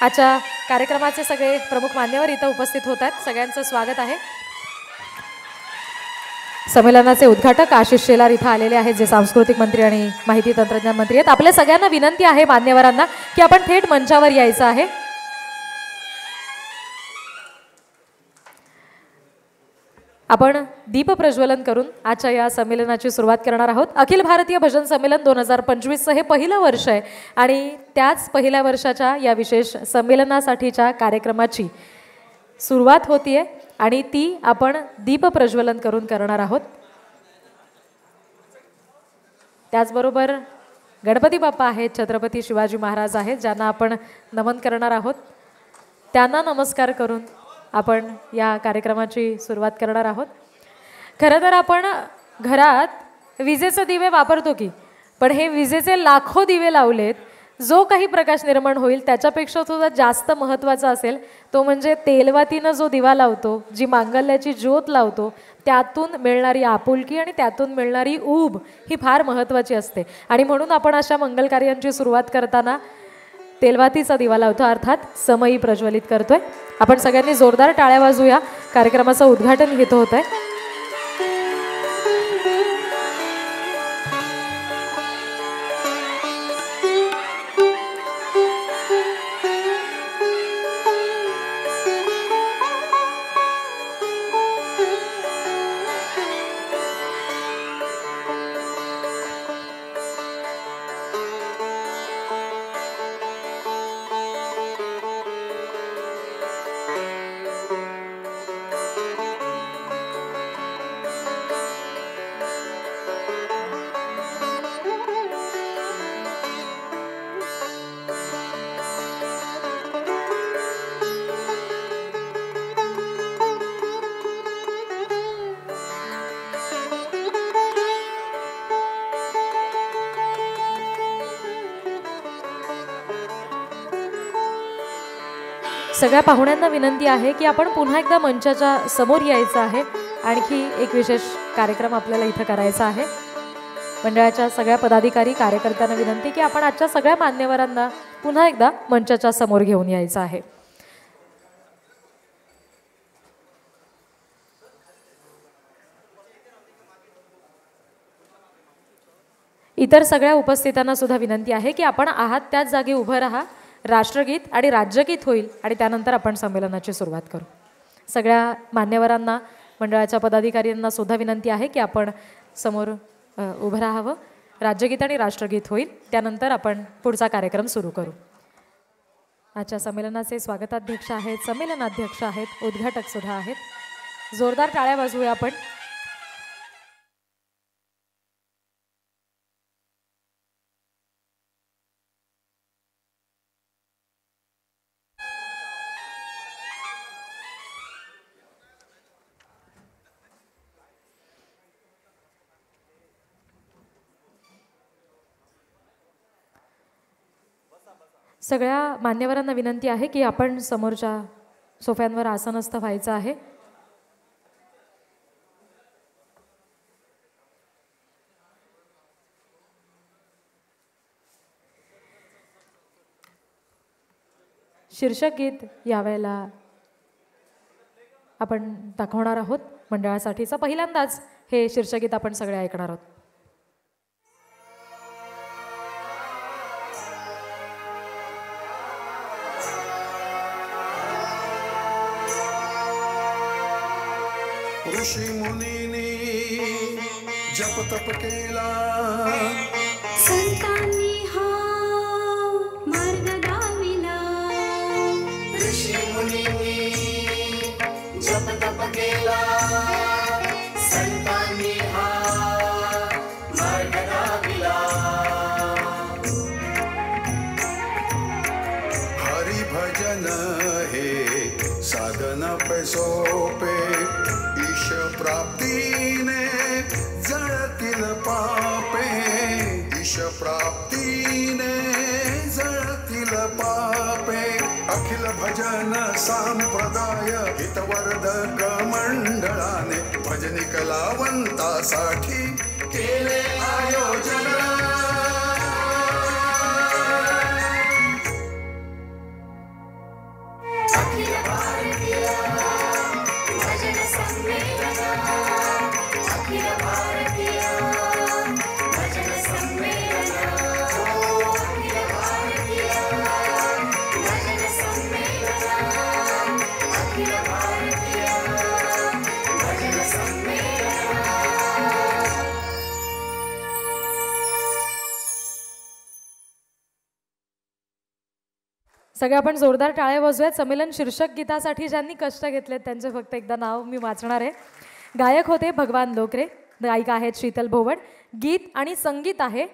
आजच्या कार्यक्रमाचे सगळे प्रमुख मान्यवर इथं उपस्थित होत आहेत. सगळ्यांचं स्वागत आहे. संमेलनाचे उद्घाटक आशिष शेलार इथं आलेले आहेत, जे सांस्कृतिक मंत्री आणि माहिती तंत्रज्ञान मंत्री आहेत. आपल्या सगळ्यांना विनंती आहे मान्यवरांना की आपण थेट मंचावर यायचं आहे. आपण दीप प्रज्वलन करून आजच्या या संमेलनाची सुरुवात करणार आहोत. अखिल भारतीय भजन संमेलन 2025चं हे पहिलं वर्ष आहे आणि त्याच पहिल्या वर्षाच्या या विशेष संमेलनासाठीच्या कार्यक्रमाची सुरुवात होतीये आणि ती आपण दीप प्रज्वलन करून करणार आहोत. त्याचबरोबर गणपती बाप्पा आहेत, छत्रपती शिवाजी महाराज आहेत, ज्यांना आपण नमन करणार आहोत. त्यांना नमस्कार करून आपण या कार्यक्रमाची सुरुवात करणार आहोत. खरं तर आपण घरात विजेचे दिवे वापरतो की, पण हे विजेचे लाखो दिवे लावलेत. जो काही प्रकाश निर्माण होईल त्याच्यापेक्षा सुद्धा जास्त महत्त्वाचा असेल तो म्हणजे तेलवातीनं जो दिवा लावतो, जी मांगल्याची ज्योत लावतो, त्यातून मिळणारी आपुलकी आणि त्यातून मिळणारी ऊब ही फार महत्त्वाची असते. आणि म्हणून आपण अशा मंगल कार्यांची सुरुवात करताना तेलवातीचा दिवा लावतो, अर्थात समई प्रज्वलित करतोय. आपण सगळ्यांनी जोरदार टाळ्या वाजवूया. कार्यक्रमाचं उद्घाटन इथं होत आहे. सगळ्या पाहुण्यांना विनंती आहे की आपण पुन्हा एकदा मंचाच्या समोर यायचं आहे. आणखी एक विशेष कार्यक्रम आपल्याला इथं करायचा आहे. मंडळाच्या सगळ्या पदाधिकारी कार्यकर्त्यांना विनंती की आपण आजच्या सगळ्या मान्यवरांना पुन्हा एकदा मंचाच्या समोर घेऊन यायचं आहे. इतर सगळ्या उपस्थितांना सुद्धा विनंती आहे की आपण आहात त्याच जागी उभं राहा. राष्ट्रगीत आणि राज्यगीत होईल आणि त्यानंतर आपण संमेलनाची सुरुवात करू. सगळ्या मान्यवरांना, मंडळाच्या पदाधिकाऱ्यांना सुद्धा विनंती आहे की आपण समोर उभं राहावं. राज्यगीत आणि राष्ट्रगीत होईल, त्यानंतर आपण पुढचा कार्यक्रम सुरू करू. आजच्या संमेलनाचे स्वागताध्यक्ष आहेत, संमेलनाध्यक्ष आहेत, उद्घाटक सुद्धा आहेत. जोरदार टाळ्या वाजवूया आपण. सगळ्या मान्यवरांना विनंती आहे की आपण समोरच्या सोफ्यांवर आसनस्थ व्हायचं आहे. शीर्षक गीत यावेळेला आपण दाखवणार आहोत. मंडळासाठीचं पहिल्यांदाच हे शीर्षक गीत आपण सगळे ऐकणार आहोत. ऋषी मुनींनी जप तप केला, संतांनी हा मार्ग दाविला. ऋषी मुनींनी जप तप केला, संतांनी हा मार्ग दाविला. हरि भजन हे साधना पे सोपे, ईश प्राप्तीने जळतील पापे. ईश प्राप्तीने जळतील पापे. अखिल भजन संप्रदाय हितवर्धक मंडळाने भजनिक लावंतासाठी केले आयोजन. सगळे आपण जोरदार टाळ्या वाजवूयात. संमेलन शीर्षक गीतासाठी ज्यांनी कष्ट घेतलेत त्यांचे फक्त एकदा नाव मी वाचणार आहे. गायक होते भगवान लोकरे, गायिका आहेत शीतल भोवड, गीत आणि संगीत आहे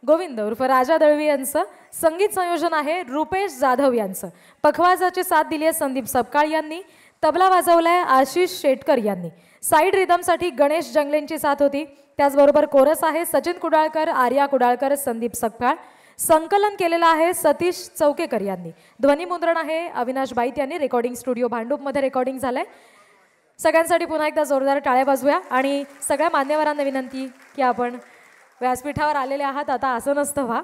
गोविंद उर्फ राजा दळवी यांचं, संगीत संयोजन आहे रुपेश जाधव यांचं, पखवाजाची साथ दिली आहे संदीप सपकाळ यांनी, तबला वाजवलाय आशिष शेटकर यांनी, साईड रिदमसाठी गणेश जंगलेंची साथ होती, त्याचबरोबर कोरस आहे सचिन कुडाळकर, आर्या कुडाळकर, संदीप सपकाळ, संकलन केलेलं आहे सतीश चौकेकर यांनी, ध्वनिमुद्रण आहे अविनाश बाईत यांनी, रेकॉर्डिंग स्टुडिओ भांडूपमध्ये रेकॉर्डिंग झालंय. सगळ्यांसाठी पुन्हा एकदा जोरदार टाळ्या वाजवूया आणि सगळ्या मान्यवरांना विनंती की आपण व्यासपीठावर आलेले आहात, आता असं नसतं व्हा.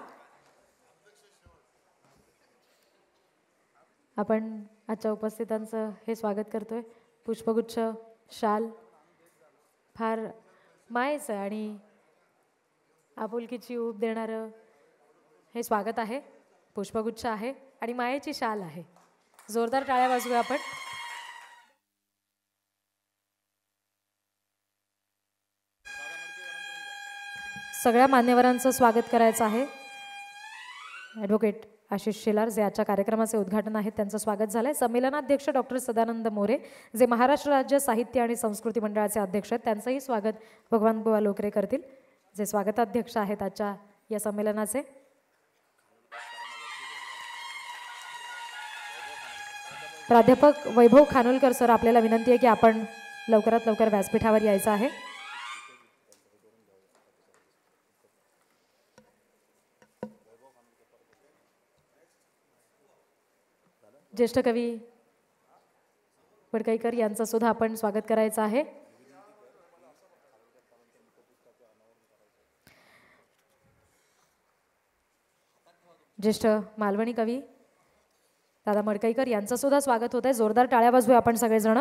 आपण आजच्या उपस्थितांचं हे स्वागत करतोय. पुष्पगुच्छ, शाल फार मायेचं आणि आपुलकीची ऊब देणारं हे स्वागत आहे. पुष्पगुच्छ आहे आणि मायेची शाल आहे. जोरदार टाळ्या वाजवूया आपण. सगळ्या मान्यवरांचं स्वागत करायचं आहे. ॲडव्होकेट आशिष शेलार जे आजच्या कार्यक्रमाचे उद्घाटन आहेत त्यांचं स्वागत झालंय. संमेलनाध्यक्ष डॉक्टर सदानंद मोरे जे महाराष्ट्र राज्य साहित्य आणि संस्कृती मंडळाचे अध्यक्ष आहेत त्यांचंही स्वागत भगवान बुवा लोकरे करतील जे स्वागताध्यक्ष आहेत आजच्या या संमेलनाचे. प्राध्यापक वैभव खानोलकर सर, आपल्याला विनंती आहे की आपण लवकरात लवकर व्यासपीठावर यायचं आहे. ज्येष्ठ कवी वडकईकर यांचं सुद्धा आपण स्वागत करायचं आहे. ज्येष्ठ मालवणी कवी दादा मडकईकर यांचं सुद्धा स्वागत होत आहे. जोरदार टाळ्या वाजवूया आपण सगळेजण.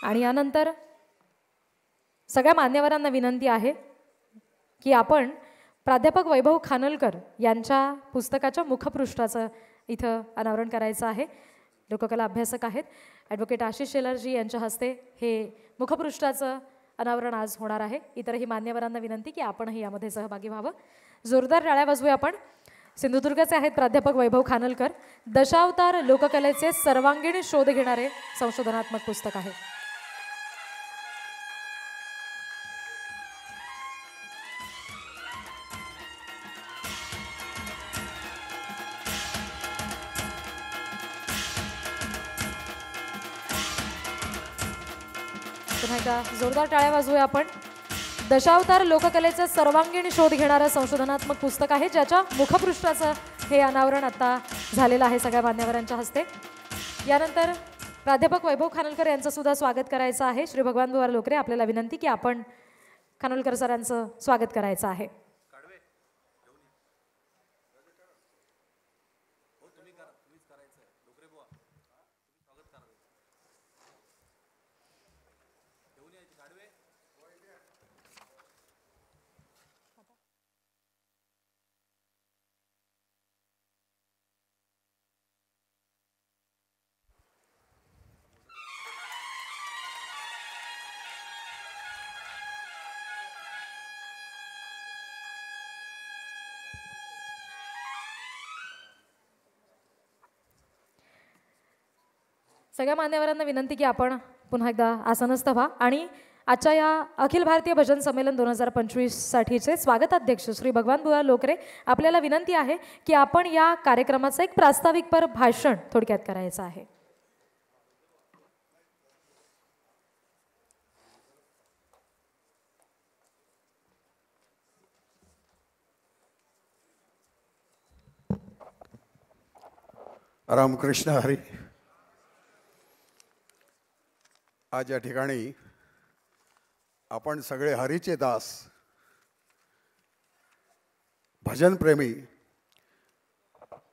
आणि यानंतर सगळ्या मान्यवरांना विनंती आहे की आपण प्राध्यापक वैभव खानोलकर यांच्या पुस्तकाच्या मुखपृष्ठाचं इथं अनावरण करायचं आहे. लोककला अभ्यासक आहेत ॲडव्होकेट आशिष शेलारजी यांच्या हस्ते हे मुखपृष्ठाचं अनावरण आज होणार आहे. इतरही मान्यवरांना विनंती की आपणही यामध्ये सहभागी व्हावं. जोरदार टाळ्या वाजवूया आपण. सिंधुदुर्गचे आहेत प्राध्यापक वैभव खानोलकर. दशावतार लोककलेचे सर्वांगीण शोध घेणारे संशोधनात्मक पुस्तक आहे. पुन्हा एकदा जोरदार टाळ्या वाजवूया आपण. दशावतार लोककलेचे सर्वांगीण शोध घेणारं संशोधनात्मक पुस्तक आहे ज्याच्या मुखपृष्ठाचं हे अनावरण आता झालेलं आहे सगळ्या मान्यवरांच्या हस्ते. यानंतर प्राध्यापक वैभव खानोलकर यांचं सुद्धा स्वागत करायचं आहे. श्री भगवान बुवा लोकरे, आपल्याला विनंती की आपण खानोलकर सरांचं स्वागत करायचं आहे. सगळ्या मान्यवरांना विनंती की आपण पुन्हा एकदा आसनस्थ व्हा आणि आजच्या या अखिल भारतीय भजन संमेलन 2025 साठीचे स्वागताध्यक्ष श्री भगवान बुवा लोकरे, आपल्याला विनंती आहे की आपण या कार्यक्रमाचं एक प्रास्ताविकपर भाषण थोडक्यात करायचं आहे. रामकृष्ण हरी. आज या ठिकाणी आपण सगळे हरीचे दास, भजनप्रेमी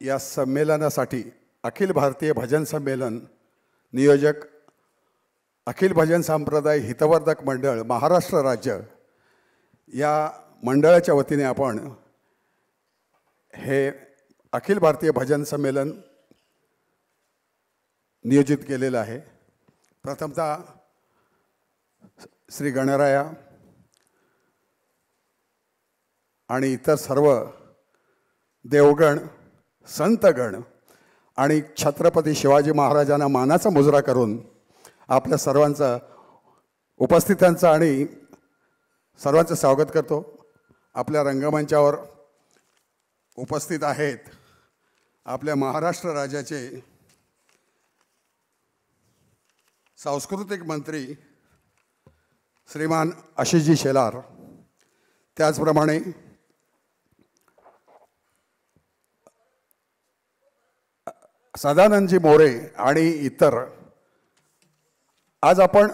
या संमेलनासाठी अखिल भारतीय भजन संमेलन नियोजक अखिल भजन संप्रदाय हितवर्धक मंडळ महाराष्ट्र राज्य या मंडळाच्या वतीने आपण हे अखिल भारतीय भजन संमेलन नियोजित केलेलं आहे. प्रथमतः श्री गणराया आणि इतर सर्व देवगण संतगण आणि छत्रपती शिवाजी महाराजांना मानाचा मुजरा करून आपल्या सर्वांचं उपस्थितांचं आणि सर्वांचं स्वागत करतो. आपल्या रंगमंचावर उपस्थित आहेत आपल्या महाराष्ट्र राज्याचे सांस्कृतिक मंत्री श्रीमान आशिषजी शेलार, त्याचप्रमाणे सदानंदजी मोरे आणि इतर. आज आपण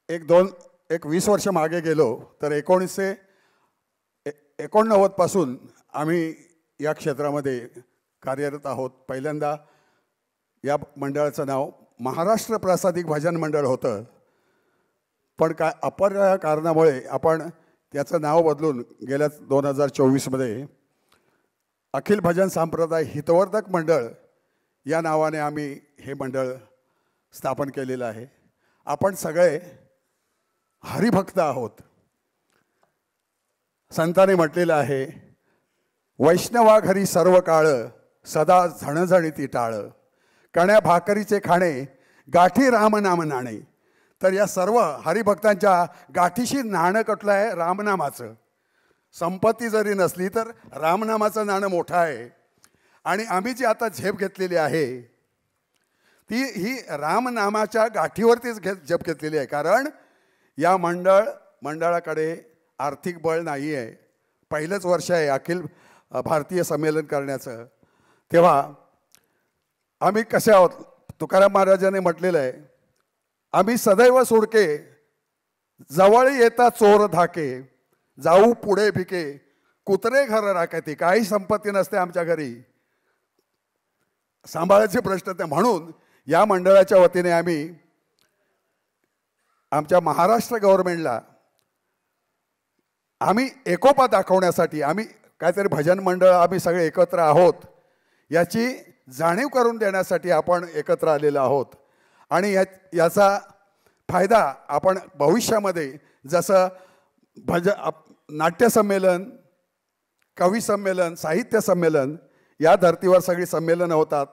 एक 20 वर्ष मागे गेलो तर 1989 पासून आम्ही या क्षेत्रामध्ये कार्यरत आहोत. पहिल्यांदा या मंडळाचं नाव महाराष्ट्र प्रासादिक भजन मंडळ होतं, पण काय अपरिहार्य कारणामुळे आपण त्याचं नाव बदलून गेल्या 2024मध्ये अखिल भजन संप्रदाय हितवर्धक मंडळ या नावाने आम्ही हे मंडळ स्थापन केलेलं आहे. आपण सगळे हरिभक्त आहोत. संतांनी म्हटलेलं आहे, वैष्णवा घरी सर्व काळ सदा झणझणीती टाळ, कण्या भाकरीचे खाणे गाठी रामनाम नाणे. तर या सर्व हरिभक्तांच्या गाठीशी नाणं कटलं आहे रामनामाचं. संपत्ती जरी नसली तर रामनामाचं नाणं मोठं आहे. आणि आम्ही जी आता झेप घेतलेली आहे ती ही रामनामाच्या गाठीवरतीच झेप घेतलेली आहे. कारण या मंडळाकडे आर्थिक बळ नाही आहे. पहिलंच वर्ष आहे अखिल भारतीय संमेलन करण्याचं. तेव्हा आम्ही कसे आहोत, तुकाराम महाराजांनी म्हटलेलं आहे, आम्ही सदैव सोडके जवळ येता चोर धाके, जाऊ पुढे भिके कुत्रे घर राखते. काही संपत्ती नसते आमच्या घरी, सांभाळायचे प्रश्न ते. म्हणून या मंडळाच्या वतीने आम्ही आमच्या महाराष्ट्र गव्हर्नमेंटला आम्ही एकोपा दाखवण्यासाठी आम्ही काहीतरी भजन मंडळ आम्ही सगळे एकत्र आहोत याची जाणीव करून देण्यासाठी आपण एकत्र आलेलो आहोत. आणि याचा फायदा आपण भविष्यामध्ये जसं नाट्य संमेलन, कवी संमेलन, साहित्य संमेलन या धर्तीवर सगळी संमेलनं होतात,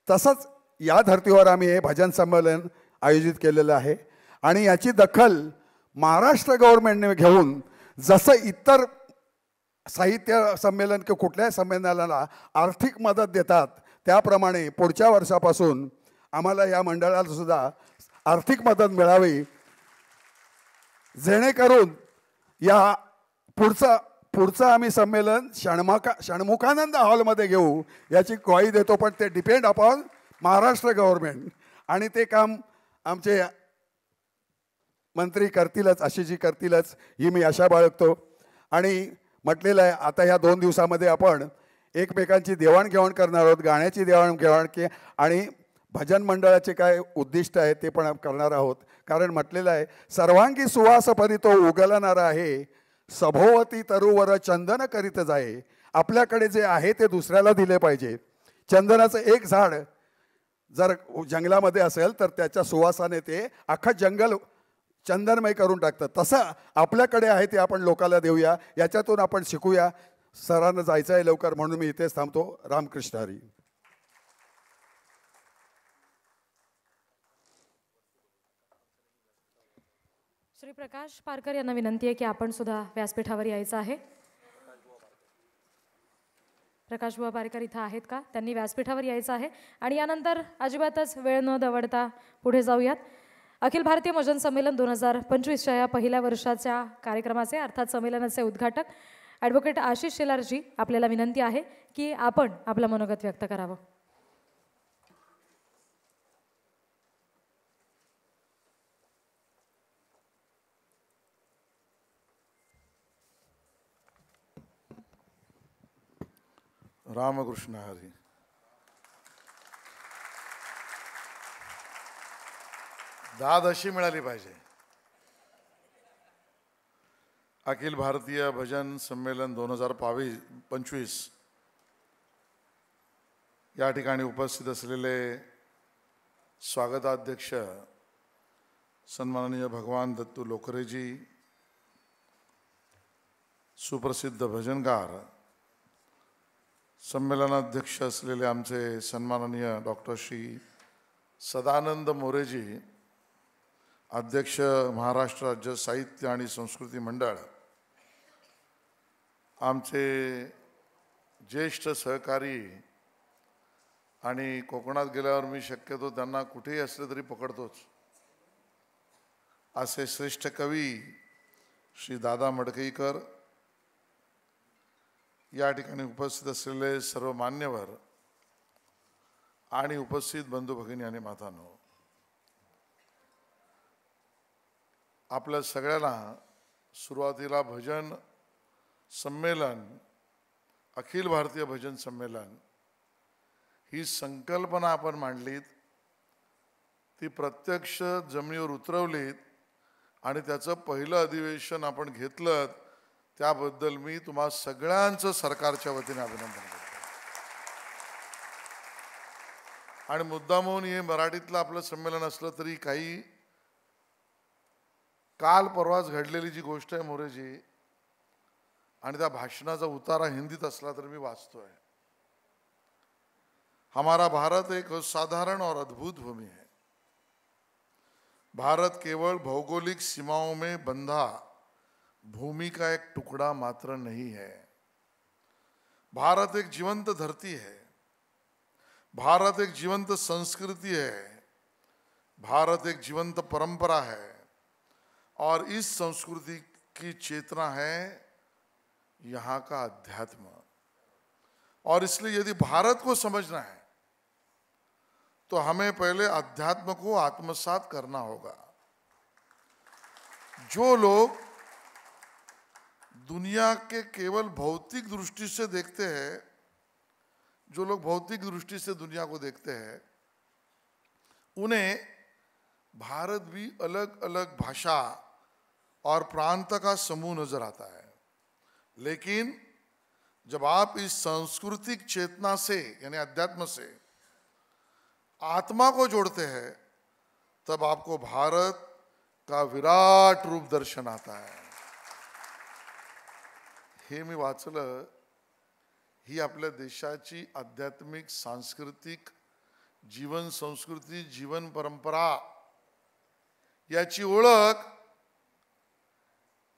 तसंच या धर्तीवर आम्ही हे भजन संमेलन आयोजित केलेलं आहे. आणि याची दखल महाराष्ट्र गव्हर्नमेंटने घेऊन जसं इतर साहित्य संमेलन किंवा कुठल्याही संमेलनाला आर्थिक मदत देतात त्याप्रमाणे पुढच्या वर्षापासून आम्हाला या मंडळाला सुद्धा आर्थिक मदत मिळावी, जेणेकरून या पुढचं आम्ही संमेलन षण्मुखानंद हॉलमध्ये घेऊ याची ग्वाही देतो. पण ते डिपेंड अपॉन महाराष्ट्र गव्हर्नमेंट आणि ते काम आमचे मंत्री करतीलच, आशिषजी करतीलच ही मी आशा बाळगतो. आणि म्हटलेलं आहे आता ह्या 2 दिवसामध्ये आपण एकमेकांची देवाणघेवाण करणार आहोत, गाण्याची देवाणघेवाण आणि भजन मंडळाचे काय उद्दिष्ट आहे ते पण करणार आहोत. कारण म्हटलेलं आहे, सर्वांगी सुवास परी तो उगलणारा आहे, सभोवती तरुवर चंदन करीत जाये. आपल्याकडे जे आहे ते दुसऱ्याला दिले पाहिजे. चंदनाचं एक झाड जर जंगलामध्ये असेल तर त्याच्या सुवासाने ते अख्खं जंगल चंदनमय करून टाकतं. तसं आपल्याकडे आहे ते आपण लोकांना देऊया, याच्यातून आपण शिकूया. सरांना जायचं आहे लवकर म्हणून मी इथेच थांबतो. रामकृष्ण हरी. श्री प्रकाश पारकर यांना विनंती आहे की आपण सुद्धा व्यासपीठावर यायचं आहे. प्रकाश बुवा पारकर इथं आहेत का? त्यांनी व्यासपीठावर यायचं आहे. आणि यानंतर अजिबातच वेळ न दवडता पुढे जाऊयात. अखिल भारतीय भजन संमेलन 2025च्या या पहिल्या वर्षाच्या कार्यक्रमाचे अर्थात संमेलनाचे उद्घाटक ॲडव्होकेट आशिष शेलारजी, आपल्याला विनंती आहे की आपण आपलं मनोगत व्यक्त करावं. रामकृष्ण हरी. दाद अशी मिळाली पाहिजे. अखिल भारतीय भजन संमेलन 2025 या ठिकाणी उपस्थित असलेले स्वागताध्यक्ष सन्माननीय भगवान दत्तू लोकरेजी, सुप्रसिद्ध भजनकार, संमेलनाध्यक्ष असलेले आमचे सन्माननीय डॉक्टर श्री सदानंद मोरेजी, अध्यक्ष महाराष्ट्र राज्य साहित्य आणि संस्कृती मंडळ, आमचे ज्येष्ठ सहकारी आणि कोकणात गेल्यावर मी शक्यतो त्यांना कुठेही असले तरी पकडतोच असे श्रेष्ठ कवी श्री दादा मडकईकर, या ठिकाणी उपस्थित असलेले सर्व मान्यवर आणि उपस्थित बंधू भगिनी आणि मातांनो, आपल्या सगळ्यांना सुरुवातीला भजन संमेलन, अखिल भारतीय भजन संमेलन ही संकल्पना आपण मांडलीत, ती प्रत्यक्ष जमिनीवर उतरवलीत आणि त्याचं पहिलं अधिवेशन आपण घेतलं, त्याबद्दल मी तुम्हा सगळ्यांचं सरकारच्या वतीने अभिनंदन करतो. आणि मुद्दामहून हे मराठीतलं आपलं संमेलन असलं तरी काही काल परवाच घडलेली जी गोष्ट आहे मोरेजी, आणि त्या भाषणाचा उतारा हिंदीत असला तर मी वाचतोय. हमारा भारत एक असाधारण और अद्भुत भूमि है. भारत केवल भौगोलिक सीमाओं में बंधा भूमि का एक टुकड़ा मात्र नहीं है. भारत एक जीवंत धरती है. भारत एक जीवंत संस्कृति है. भारत एक जीवंत परंपरा है. और इस संस्कृति की चेतना है यहाँ का अध्यात्म. और इसलिए यदि भारत को समझना है तो हमें पहले अध्यात्म को आत्मसात करना होगा. जो लोग दुनिया के केवल भौतिक दृष्टि से देखते हैं, जो लोग भौतिक दृष्टि से दुनिया को देखते हैं, उन्हें भारत भी अलग अलग भाषा और प्रांत का समूह नजर आता है. लेकिन जब आप इस सांस्कृतिक चेतना से यानी अध्यात्म से आत्मा को जोड़ते हैं, तब आपको भारत का विराट रूप दर्शन आता है. हे मी वाचलं. ही आपल्या देशाची आध्यात्मिक सांस्कृतिक जीवन संस्कृती, जीवन परंपरा याची ओळख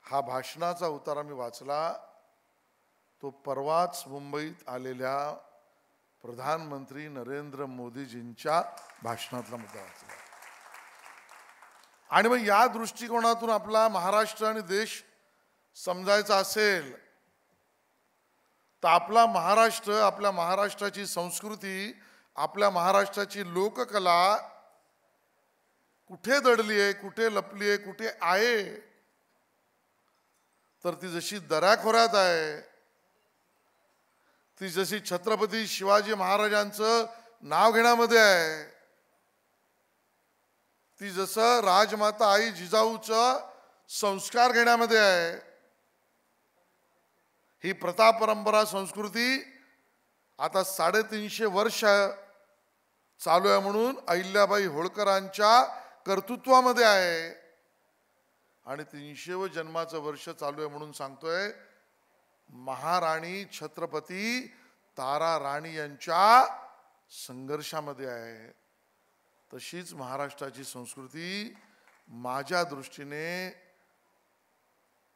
हा भाषणाचा उतारा मी वाचला. तो परवाच मुंबईत आलेल्या प्रधानमंत्री नरेंद्र मोदीजींच्या भाषणातला मुद्दा वाचला. आणि मग या दृष्टिकोनातून आपला महाराष्ट्र आणि देश समजायचा असेल तर आपला महाराष्ट्र, आपल्या महाराष्ट्राची संस्कृती, आपल्या महाराष्ट्राची लोककला कुठे दडली आहे, कुठे लपली आहे, कुठे आहे, तर ती जशी दऱ्याखोऱ्यात आहे, ती जशी छत्रपती शिवाजी महाराजांचं नाव घेण्यामध्ये आहे, ती जसं राजमाता आई जिजाऊचं संस्कार घेण्यामध्ये आहे, ही प्रथा परंपरा संस्कृती आता 350 वर्ष चालू आहे म्हणून अहिल्याबाई होळकरांच्या कर्तृत्वामध्ये आहे. आणि 300वे जन्माचं वर्ष चालू आहे म्हणून सांगतोय महाराणी छत्रपती तारा राणी यांच्या संघर्षामध्ये आहे. तशीच महाराष्ट्राची संस्कृती माझ्या दृष्टीने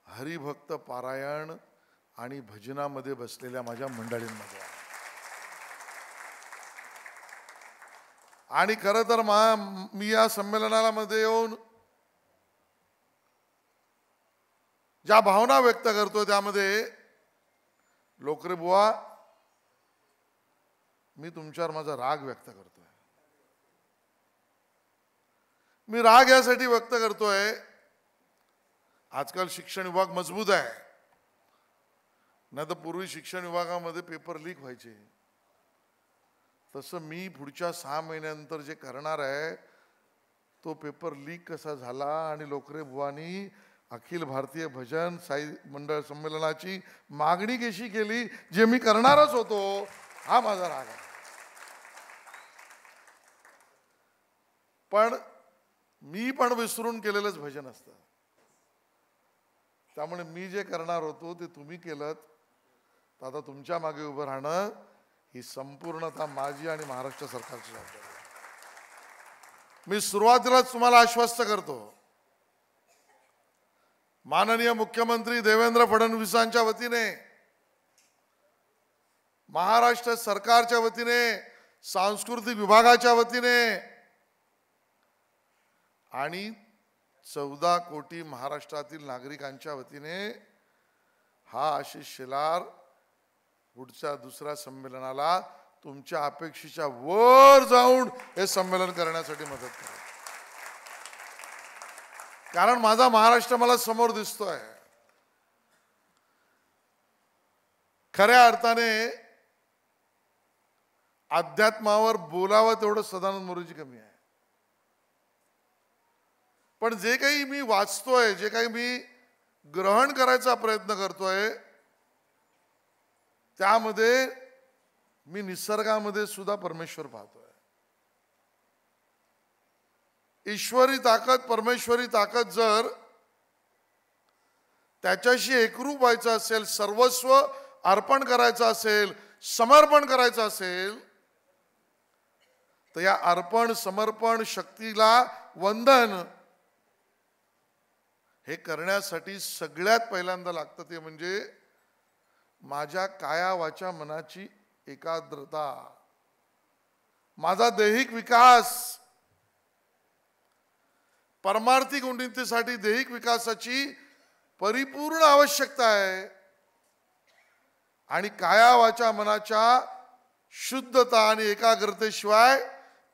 हरिभक्त पारायण आणि भजनामध्ये बसलेल्या माझ्या मंडळींमध्ये आहे. आणि खरं तर मी या संमेलनाला मध्ये येऊन ज्या भावना व्यक्त करतो त्यामध्ये लोकरे बुवा, मी तुमच्यावर माझा राग व्यक्त करतोय. मी राग यासाठी व्यक्त करतोय, आजकाल शिक्षण विभाग मजबूत आहे, नाही तर पूर्वी शिक्षण विभागामध्ये पेपर लीक व्हायचे, तसं मी पुढच्या 6 महिन्यानंतर जे करणार आहे तो पेपर लीक कसा झाला आणि लोकरे बुवानी अखिल भारतीय भजन साई मंडळ संमेलनाची मागणी कशी केली, जे मी करणारच होतो, हा माझा राग आहे. पण मी पण विसरून केलेलंच भजन असतं. त्यामुळे मी जे करणार होतो ते तुम्ही केलं, तर आता तुमच्या मागे उभं राहणं ही संपूर्णतः माझी आणि महाराष्ट्र सरकारची जबाबदारी आहे. मी सुरुवातीलाच तुम्हाला आश्वस्त करतो, माननीय मुख्यमंत्री देवेंद्र फडणवीसांच्या वतीने, महाराष्ट्र सरकारच्या वतीने, सांस्कृतिक विभागाच्या वतीने आणि 14 कोटी महाराष्ट्रातील नागरिकांच्या वतीने हा आशिष शेलार पुढच्या दुसऱ्या संमेलनाला तुमच्या अपेक्षेच्या वर जाऊन हे संमेलन करण्यासाठी मदत करा. कारण माझा महाराष्ट्र मला समोर दिसतोय. खऱ्या अर्थाने अध्यात्मावर बोलावं तेवढं सदानंद मोरेजी कमी आहे. पण जे काही मी वाचतोय, जे काही मी ग्रहण करायचा प्रयत्न करतोय, त्यामध्ये मी निसर्गामध्ये सुद्धा परमेश्वर पाहतोय. ईश्वरी ताकद, परमेश्वरी ताकद जर त्याच्याशी एकरूप व्हायचं असेल, सर्वस्व अर्पण करायचं असेल, समर्पण करायचं असेल, तर या अर्पण समर्पण शक्तीला वंदन हे करण्यासाठी सगळ्यात पहिल्यांदा लागतं ते म्हणजे माझ्या काया वाचा मनाची एकाग्रता, माझा दैहिक विकास. परमार्थिक उन्नतीसाठी दैहिक विकासाची परिपूर्ण आवश्यकता आहे आणि काया वाचा मनाच्या शुद्धता आणि एकाग्रतेशिवाय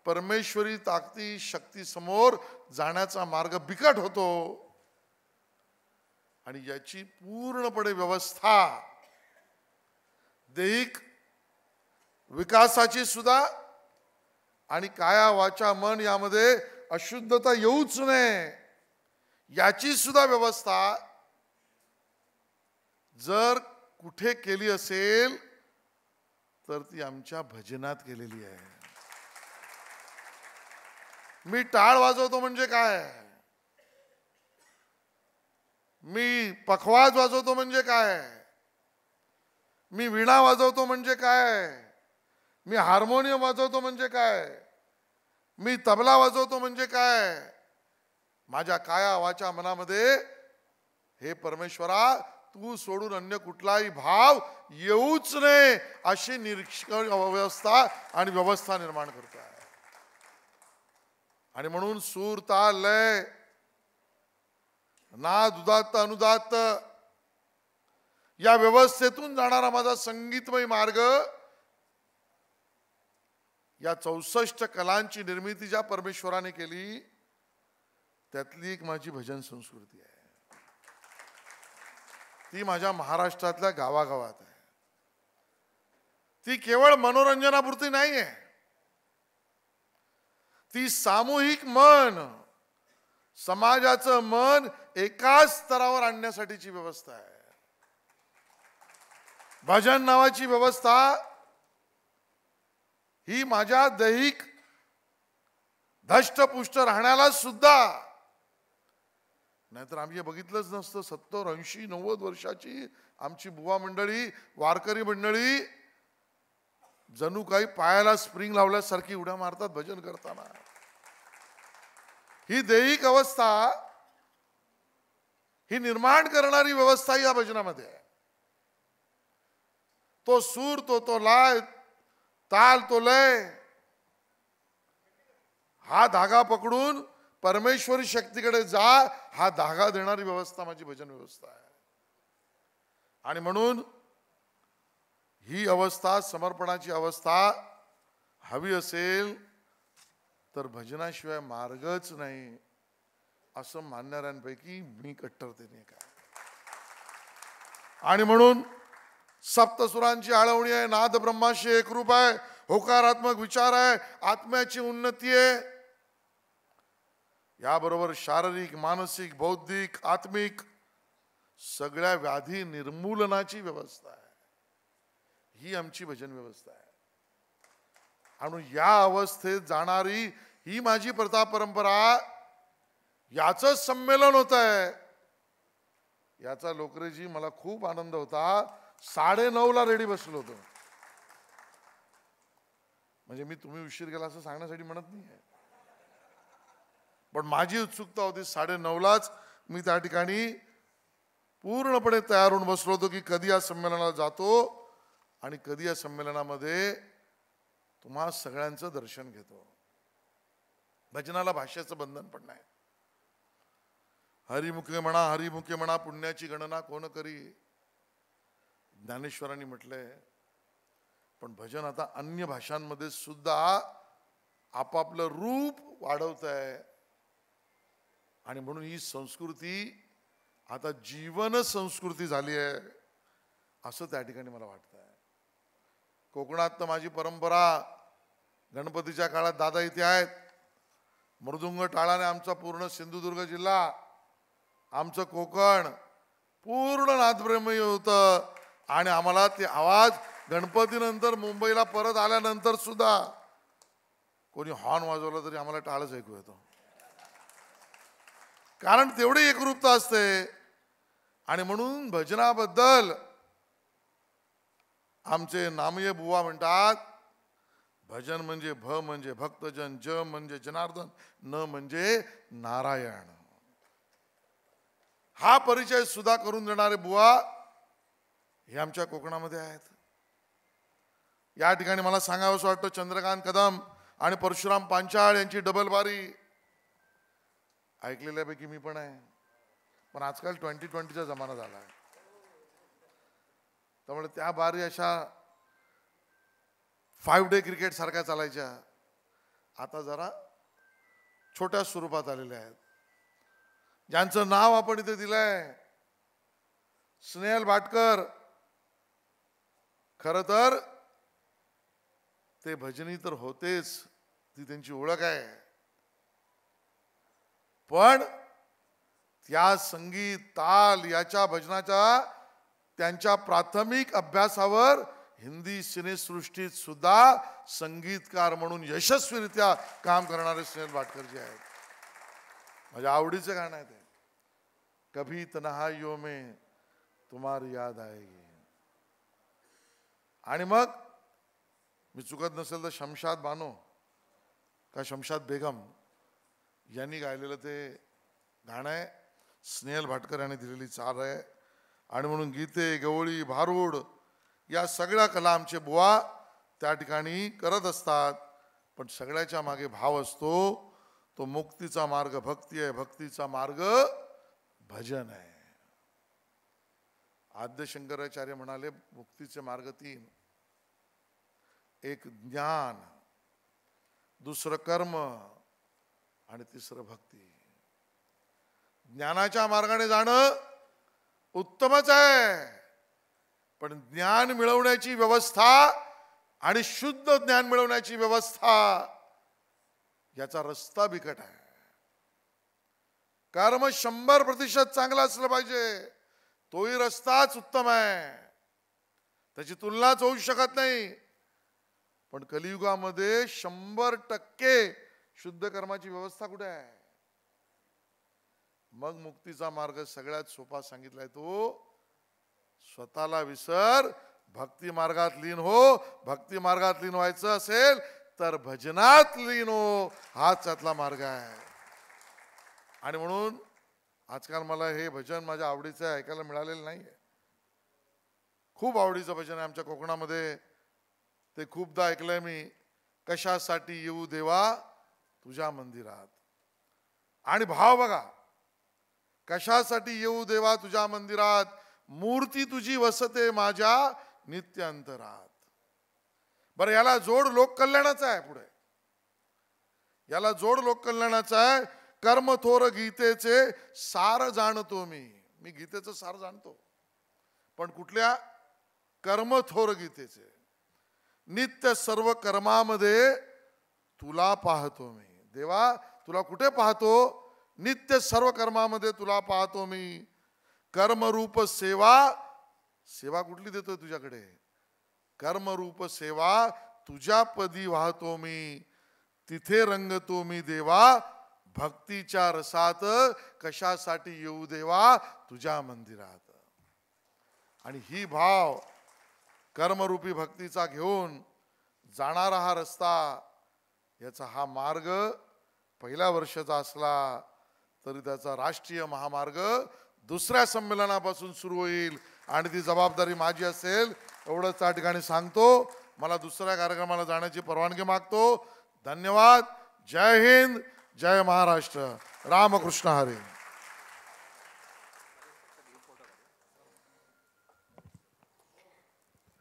परमेश्वरी ताकदी शक्ती समोर जाण्याचा मार्ग बिकट होतो. आणि याची पूर्णपणे व्यवस्था दैहिक विकासाची सुद्धा आणि काया वाचा मन यामध्ये अशुद्धता येऊच नये याची सुद्धा व्यवस्था जर कुठे केली असेल तर ती आमच्या भजनात केलेली आहे. मी टाळ वाजवतो म्हणजे काय, मी पखवाज वाजवतो म्हणजे काय, मी वीणा वाजवतो म्हणजे काय, मी हार्मोनियम वाजवतो म्हणजे काय, मी तबला वाजवतो म्हणजे काय, माझ्या काया वाचा मनामध्ये हे परमेश्वरा तू सोडून अन्य कुठलाही भाव येऊच नये अशी निरीक्षण व्यवस्था आणि व्यवस्था निर्माण करतो आहे. आणि म्हणून सूर ताल लय नाद उदात्त अनुदात्त या व्यवस्थेतून जाणारा माझा संगीतमय मार्ग, या 64 कलांची निर्मिती ज्या परमेश्वराने केली त्यातली एक माझी भजन संस्कृती आहे. ती माझ्या महाराष्ट्रातल्या गावागावात आहे. ती केवळ मनोरंजनापुरती नाही आहे, ती सामूहिक मन, समाजाचं मन एकाच स्तरावर आणण्यासाठीची व्यवस्था आहे. भजन नावाची व्यवस्था ही माझ्या दैहिक धष्टपुष्ट राहण्याला सुद्धा, नाहीतर आम्ही बघितलंच नसतं. 70, 80, 90 वर्षाची आमची बुवा मंडळी, वारकरी मंडळी जणू काही पायाला स्प्रिंग लावल्यासारखी उड्या मारतात भजन करताना. ही दैहिक अवस्था ही निर्माण करणारी व्यवस्था या भजनामध्ये आहे. तो सूर, तो लय, ताल, तो लय, हा धागा पकडून परमेश्वरी शक्तीकडे जा, हा धागा देणारी व्यवस्था माझी भजन व्यवस्था आहे. आणि म्हणून ही अवस्था, समर्पणाची अवस्था हवी असेल तर भजनाशिवाय मार्गच नाही असं मानणाऱ्यांपैकी मी कट्टरतेने आहे. आणि म्हणून सप्तसुरांची आळवणी आहे, नाद ब्रह्माशी एकरूप आहे, होकारात्मक विचार आहे, आत्म्याची उन्नती आहे. याबरोबर शारीरिक, मानसिक, बौद्धिक, आत्मिक सगळ्या व्याधी निर्मूलनाची व्यवस्था आहे. ही आमची भजन व्यवस्था आहे. आणि या अवस्थेत जाणारी ही माझी प्रथा परंपरा, याच संमेलन होत आहे. याचा लोकरेजी मला खूप आनंद होता. 9:30 रेडी बसलो होतो. म्हणजे मी तुम्ही उशीर केला असं सांगण्यासाठी म्हणत नाही, पण माझी उत्सुकता होती. 9:30 मी त्या ठिकाणी पूर्णपणे तयार होऊन बसलो होतो की कधी या संमेलनाला जातो आणि कधी या संमेलनामध्ये तुम्हा सगळ्यांचं दर्शन घेतो. भजनाला भाषेचं बंधन पण नाही. हरिमुखे म्हणा पुण्याची गणना कोण करी, ज्ञानेश्वरांनी म्हटलंय. पण भजन आता अन्य भाषांमध्ये सुद्धा आपापलं रूप वाढवत आहे. आणि म्हणून ही संस्कृती आता जीवन संस्कृती झाली आहे असं त्या ठिकाणी मला वाटतं आहे. कोकणात तर माझी परंपरा, गणपतीच्या काळात दादा इथे आहेत, मृदुंग टाळाने आमचा पूर्ण सिंधुदुर्ग जिल्हा, आमचं कोकण पूर्ण नादप्रेमी होतं. आणि आम्हाला ते आवाज गणपतीनंतर मुंबईला परत आल्यानंतर सुद्धा कोणी हॉर्न वाजवला तरी आम्हाला टाळच ऐकू येतो, कारण तेवढी एकरूपता असते. आणि म्हणून भजनाबद्दल आमचे नामये बुवा म्हणतात, भजन म्हणजे भ म्हणजे भक्तजन, ज म्हणजे जनार्दन, न म्हणजे नारायण. हा परिचय सुद्धा करून देणारे बुवा हे आमच्या कोकणामध्ये आहेत. या ठिकाणी मला सांगावंसं वाटतं, चंद्रकांत कदम आणि परशुराम पांचाळ यांची डबल बारी ऐकलेल्यापैकी मी पण आहे. पण आजकाल 2020चा जमाना झाला आहे, त्यामुळे त्या बारी अशा 5 डे क्रिकेट सारख्या चालायच्या, आता जरा छोट्या स्वरूपात आलेल्या आहेत. ज्यांचं नाव आपण इथे दिलंय, स्नेहल भाटकर, खर तर ते भजनी तर होतेच, ती त्यांची ओळख आहे. पण त्या संगीत, ताल याच्या भजनाच्या त्यांच्या प्राथमिक अभ्यासावर हिंदी सिनेसृष्टीत सुद्धा संगीतकार म्हणून यशस्वीरित्या काम करणारे स्नेहल भाटकरजी आहेत. माझ्या आवडीचं गाणं आहे ते, कभी तन्हाइयों में तुम्हारी याद आएगी. आणि मग मी चुकत नसेल तर शमशाद बानो का शमशाद बेगम यांनी गायलेलं ते गाणं आहे. स्नेहल भाटकर यांनी दिलेली चाल आहे. आणि म्हणून गीते, गवळी, भारूड या सगळ्या कला आमचे बुवा त्या ठिकाणी करत असतात. पण सगळ्याच्या मागे भाव असतो, तो मुक्तीचा मार्ग भक्ती आहे, भक्तीचा मार्ग भजन आहे. आद्य शंकराचार्य म्हणाले, मुक्तीचे मार्ग 3, एक ज्ञान, दुसरं कर्म आणि तिसरं भक्ती. ज्ञानाच्या मार्गाने जाणं उत्तमच आहे, पण ज्ञान मिळवण्याची व्यवस्था आणि शुद्ध ज्ञान मिळवण्याची व्यवस्था याचा रस्ता बिकट आहे. कर्म 100% चांगलं असलं पाहिजे, तोही रस्ताच उत्तम आहे, त्याची तुलनाच होऊ शकत नाही. पण कलियुगामध्ये 100% शुद्ध कर्माची व्यवस्था कुठे आहे? मग मुक्तीचा मार्ग सगळ्यात सोपा सांगितलाय तो, स्वतःला विसर, भक्ती मार्गात लीन हो. भक्ती मार्गात लीन व्हायचं असेल तर भजनात लीन हो, हाच त्यातला मार्ग आहे. आणि म्हणून आजकाल मला हे भजन माझ्या आवडीचं ऐकायला मिळालेलं नाहीये. खूप आवडीचं भजन आहे आमच्या कोकणामध्ये, ते खूपदा ऐकलंय मी. कशासाठी येऊ देवा तुझ्या मंदिरात. आणि भाव बघा, कशासाठी येऊ देवा तुझ्या मंदिरात, मूर्ती तुझी वसते माझ्या नित्य अंतरात. बरं, याला जोड लोककल्याणाचा आहे. पुढे याला जोड लोककल्याणाचा आहे. कर्म थोर गीतेचे सार जाणतो मी. गीतेचं सार जाणतो, पण कुठल्या? कर्म थोर गीतेचे. नित्य सर्व कर्मामध्ये तुला पाहतो मी. देवा तुला कुठे पाहतो? नित्य सर्व कर्मामध्ये तुला पाहतो मी. कर्मरूप सेवा, सेवा कुठली देतोय तुझ्याकडे? कर्मरूप सेवा तुझ्या पदी वाहतो मी. तिथे रंगतो मी देवा, भक्तीच्या रसात कशासाठी येऊ देवा तुझ्या मंदिरात. आणि ही भाव कर्मरूपी भक्तीचा घेऊन जाणारा हा रस्ता, याचा हा मार्ग पहिल्या वर्षाचा असला तरी त्याचा राष्ट्रीय महामार्ग दुसऱ्या संमेलनापासून सुरू होईल आणि ती जबाबदारी माझी असेल एवढंच त्या ठिकाणी सांगतो. मला दुसऱ्या कार्यक्रमाला जाण्याची परवानगी मागतो. धन्यवाद. जय हिंद, जय महाराष्ट्र. रामकृष्ण हरी.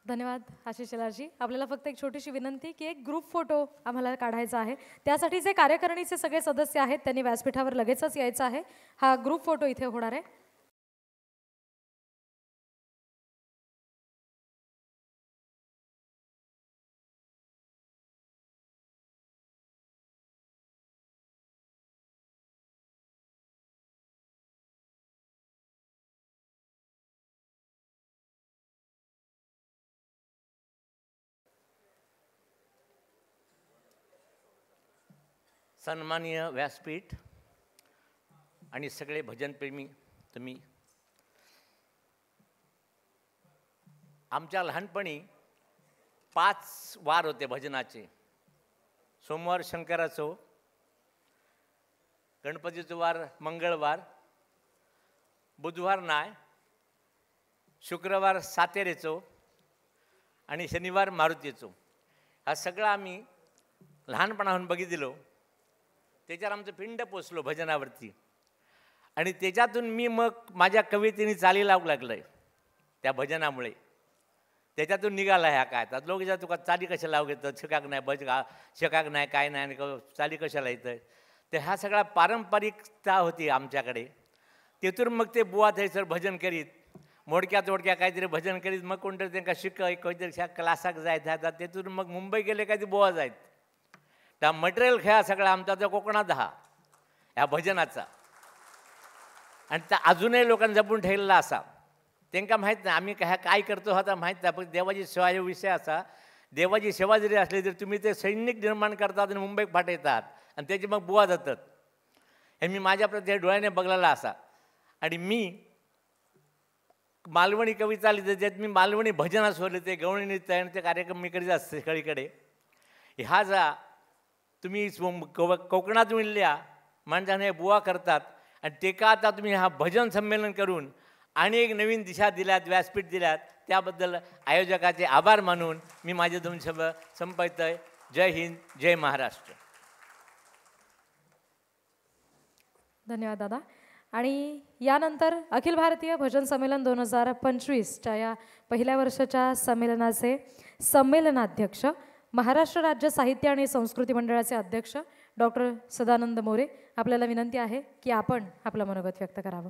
धन्यवाद आशिष शेलारजी. आपल्याला फक्त एक छोटीशी विनंती की एक ग्रुप फोटो आम्हाला काढायचा आहे. त्यासाठी जे कार्यकारिणीचे सगळे सदस्य आहेत त्यांनी व्यासपीठावर लगेचच यायचं आहे. हा ग्रुप फोटो इथे होणार आहे. सन्माननीय व्यासपीठ आणि सगळे भजनप्रेमी तुम्ही, आमच्या लहानपणी 5 वार होते भजनाचे. सोमवार शंकराचो, गणपतीचो वार मंगळवार, बुधवार नाय, शुक्रवार सातेरेचो आणि शनिवार मारुतीचो. हा सगळं आम्ही लहानपणाहून बघितलो. त्याच्यावर आमचं पिंड पोचलो भजनावरती. आणि त्याच्यातून मी मग माझ्या कवितेने चाली लावू लागलं आहे त्या भजनामुळे. त्याच्यातून निघाला ह्या काय तर लोक विचार तुका चाली कशा लावू घेतं, शिकाक नाही बज शिकाक नाही काय नाही आणि चाली कशाला येतं. तर ह्या सगळा पारंपरिकता होती आमच्याकडे. तिथून मग ते बुवा थंयसर भजन करीत, मोडक्या तोडक्या काहीतरी भजन करीत मग कोणतरी त्यांना काहीतरी क्लासाक जायत आता. तिथून मग मुंबई गेले काय ते बुवा जायत. त्या मटेरियल खेळा सगळा आमचा जो कोकणात हा ह्या भजनाचा. आणि त्या अजूनही लोकांनी जपून ठेवलेला असा. त्यांना माहीत नाही आम्ही काय करतो आता माहीत नाही. पण देवाची सेवा हा विषय असा. देवाची सेवा जरी असली तरी तुम्ही ते सैनिक निर्माण करतात आणि मुंबईत पाठवतात आणि त्याची मग बुवा जातात. हे मी माझ्या प्रत्येक डोळ्याने बघलेला असा. आणि मी मालवणी कविता लिहिते त्यात मी मालवणी भजन सोडले ते गवळणी नृत्य आणि ते कार्यक्रम मी करीत असते सगळीकडे. ह्या जा तुम्ही कोकणातून इल्ल्या माणसाने बुवा करतात आणि ते का आता तुम्ही हा भजन संमेलन करून आणि एक नवीन दिशा दिल्यात, व्यासपीठ दिल्यात, त्याबद्दल आयोजकाचे आभार मानून मी माझे 2 शब्द संपवतोय. जय हिंद, जय महाराष्ट्र. धन्यवाद दादा. आणि यानंतर अखिल भारतीय भजन संमेलन 2025च्या या पहिल्या वर्षाच्या संमेलनाचे संमेलनाध्यक्ष, महाराष्ट्र राज्य साहित्य आणि संस्कृती मंडळाचे अध्यक्ष डॉक्टर सदानंद मोरे, आपल्याला विनंती आहे की आपण आपलं मनोगत व्यक्त करावं.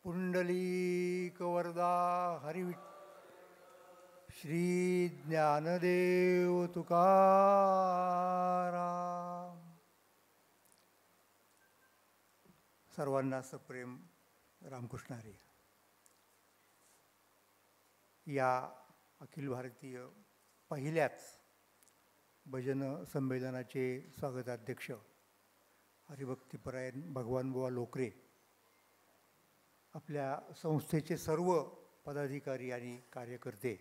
पुंडलीक वरदा हरिविठ श्री ज्ञानदेव तुकाराम. सर्वांना सप्रेम रामकृष्ण हरी. या अखिल भारतीय पहिल्याच भजन संमेलनाचे स्वागताध्यक्ष हरिभक्तीपरायण भगवानबुवा लोकरे, आपल्या संस्थेचे सर्व पदाधिकारी आणि कार्यकर्ते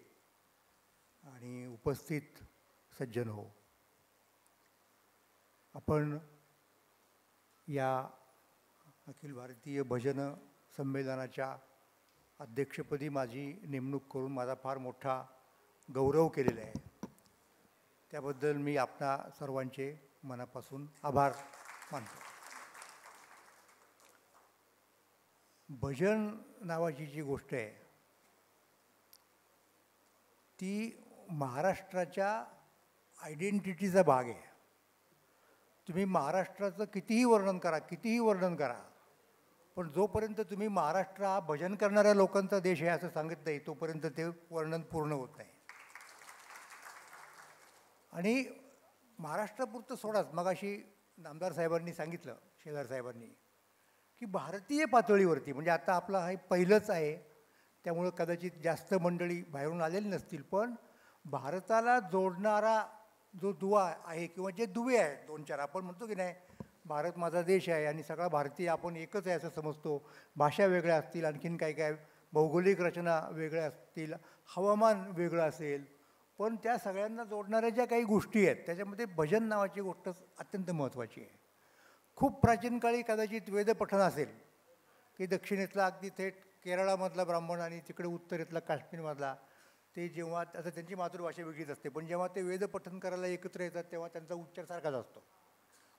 आणि उपस्थित सज्जन हो, आपण या अखिल भारतीय भजन संमेलनाच्या अध्यक्षपदी माझी नेमणूक करून माझा फार मोठा गौरव केलेला आहे. त्याबद्दल मी आपणा सर्वांचे मनापासून आभार मानतो. भजन नावाची जी गोष्ट आहे ती महाराष्ट्राच्या आयडेंटिटीचा भाग आहे. तुम्ही महाराष्ट्राचं कितीही वर्णन करा, पण जोपर्यंत तुम्ही महाराष्ट्र हा भजन करणाऱ्या लोकांचा देश आहे असं सांगत नाही, तोपर्यंत ते वर्णन पूर्ण होत नाही. आणि महाराष्ट्रापुरतं सोडाच, मगाशी नामदार साहेबांनी सांगितलं, शेलार साहेबांनी, की भारतीय पातळीवरती, म्हणजे आता आपलं हे पहिलंच आहे त्यामुळं कदाचित जास्त मंडळी बाहेरून आलेली नसतील, पण भारताला जोडणारा जो दुवा आहे किंवा जे दुवे आहेत 2-4, आपण म्हणतो की नाही भारत माझा देश आहे आणि सगळा भारतीय आपण एकच आहे असं समजतो. भाषा वेगळ्या असतील, आणखीन काय काय भौगोलिक रचना वेगळ्या असतील, हवामान वेगळं असेल, पण त्या सगळ्यांना जोडणाऱ्या ज्या काही गोष्टी आहेत त्याच्यामध्ये भजन नावाची गोष्ट अत्यंत महत्त्वाची आहे. खूप प्राचीन काळी कदाचित वेदपठण असेल की दक्षिणेतला अगदी थेट केरळामधला ब्राह्मण आणि तिकडे उत्तरेतला काश्मीरमधला, ते जेव्हा आता त्यांची मातृभाषा वेगळीच असते, पण जेव्हा ते वेदपठण करायला एकत्र येतात तेव्हा त्यांचा उच्चार सारखाच असतो.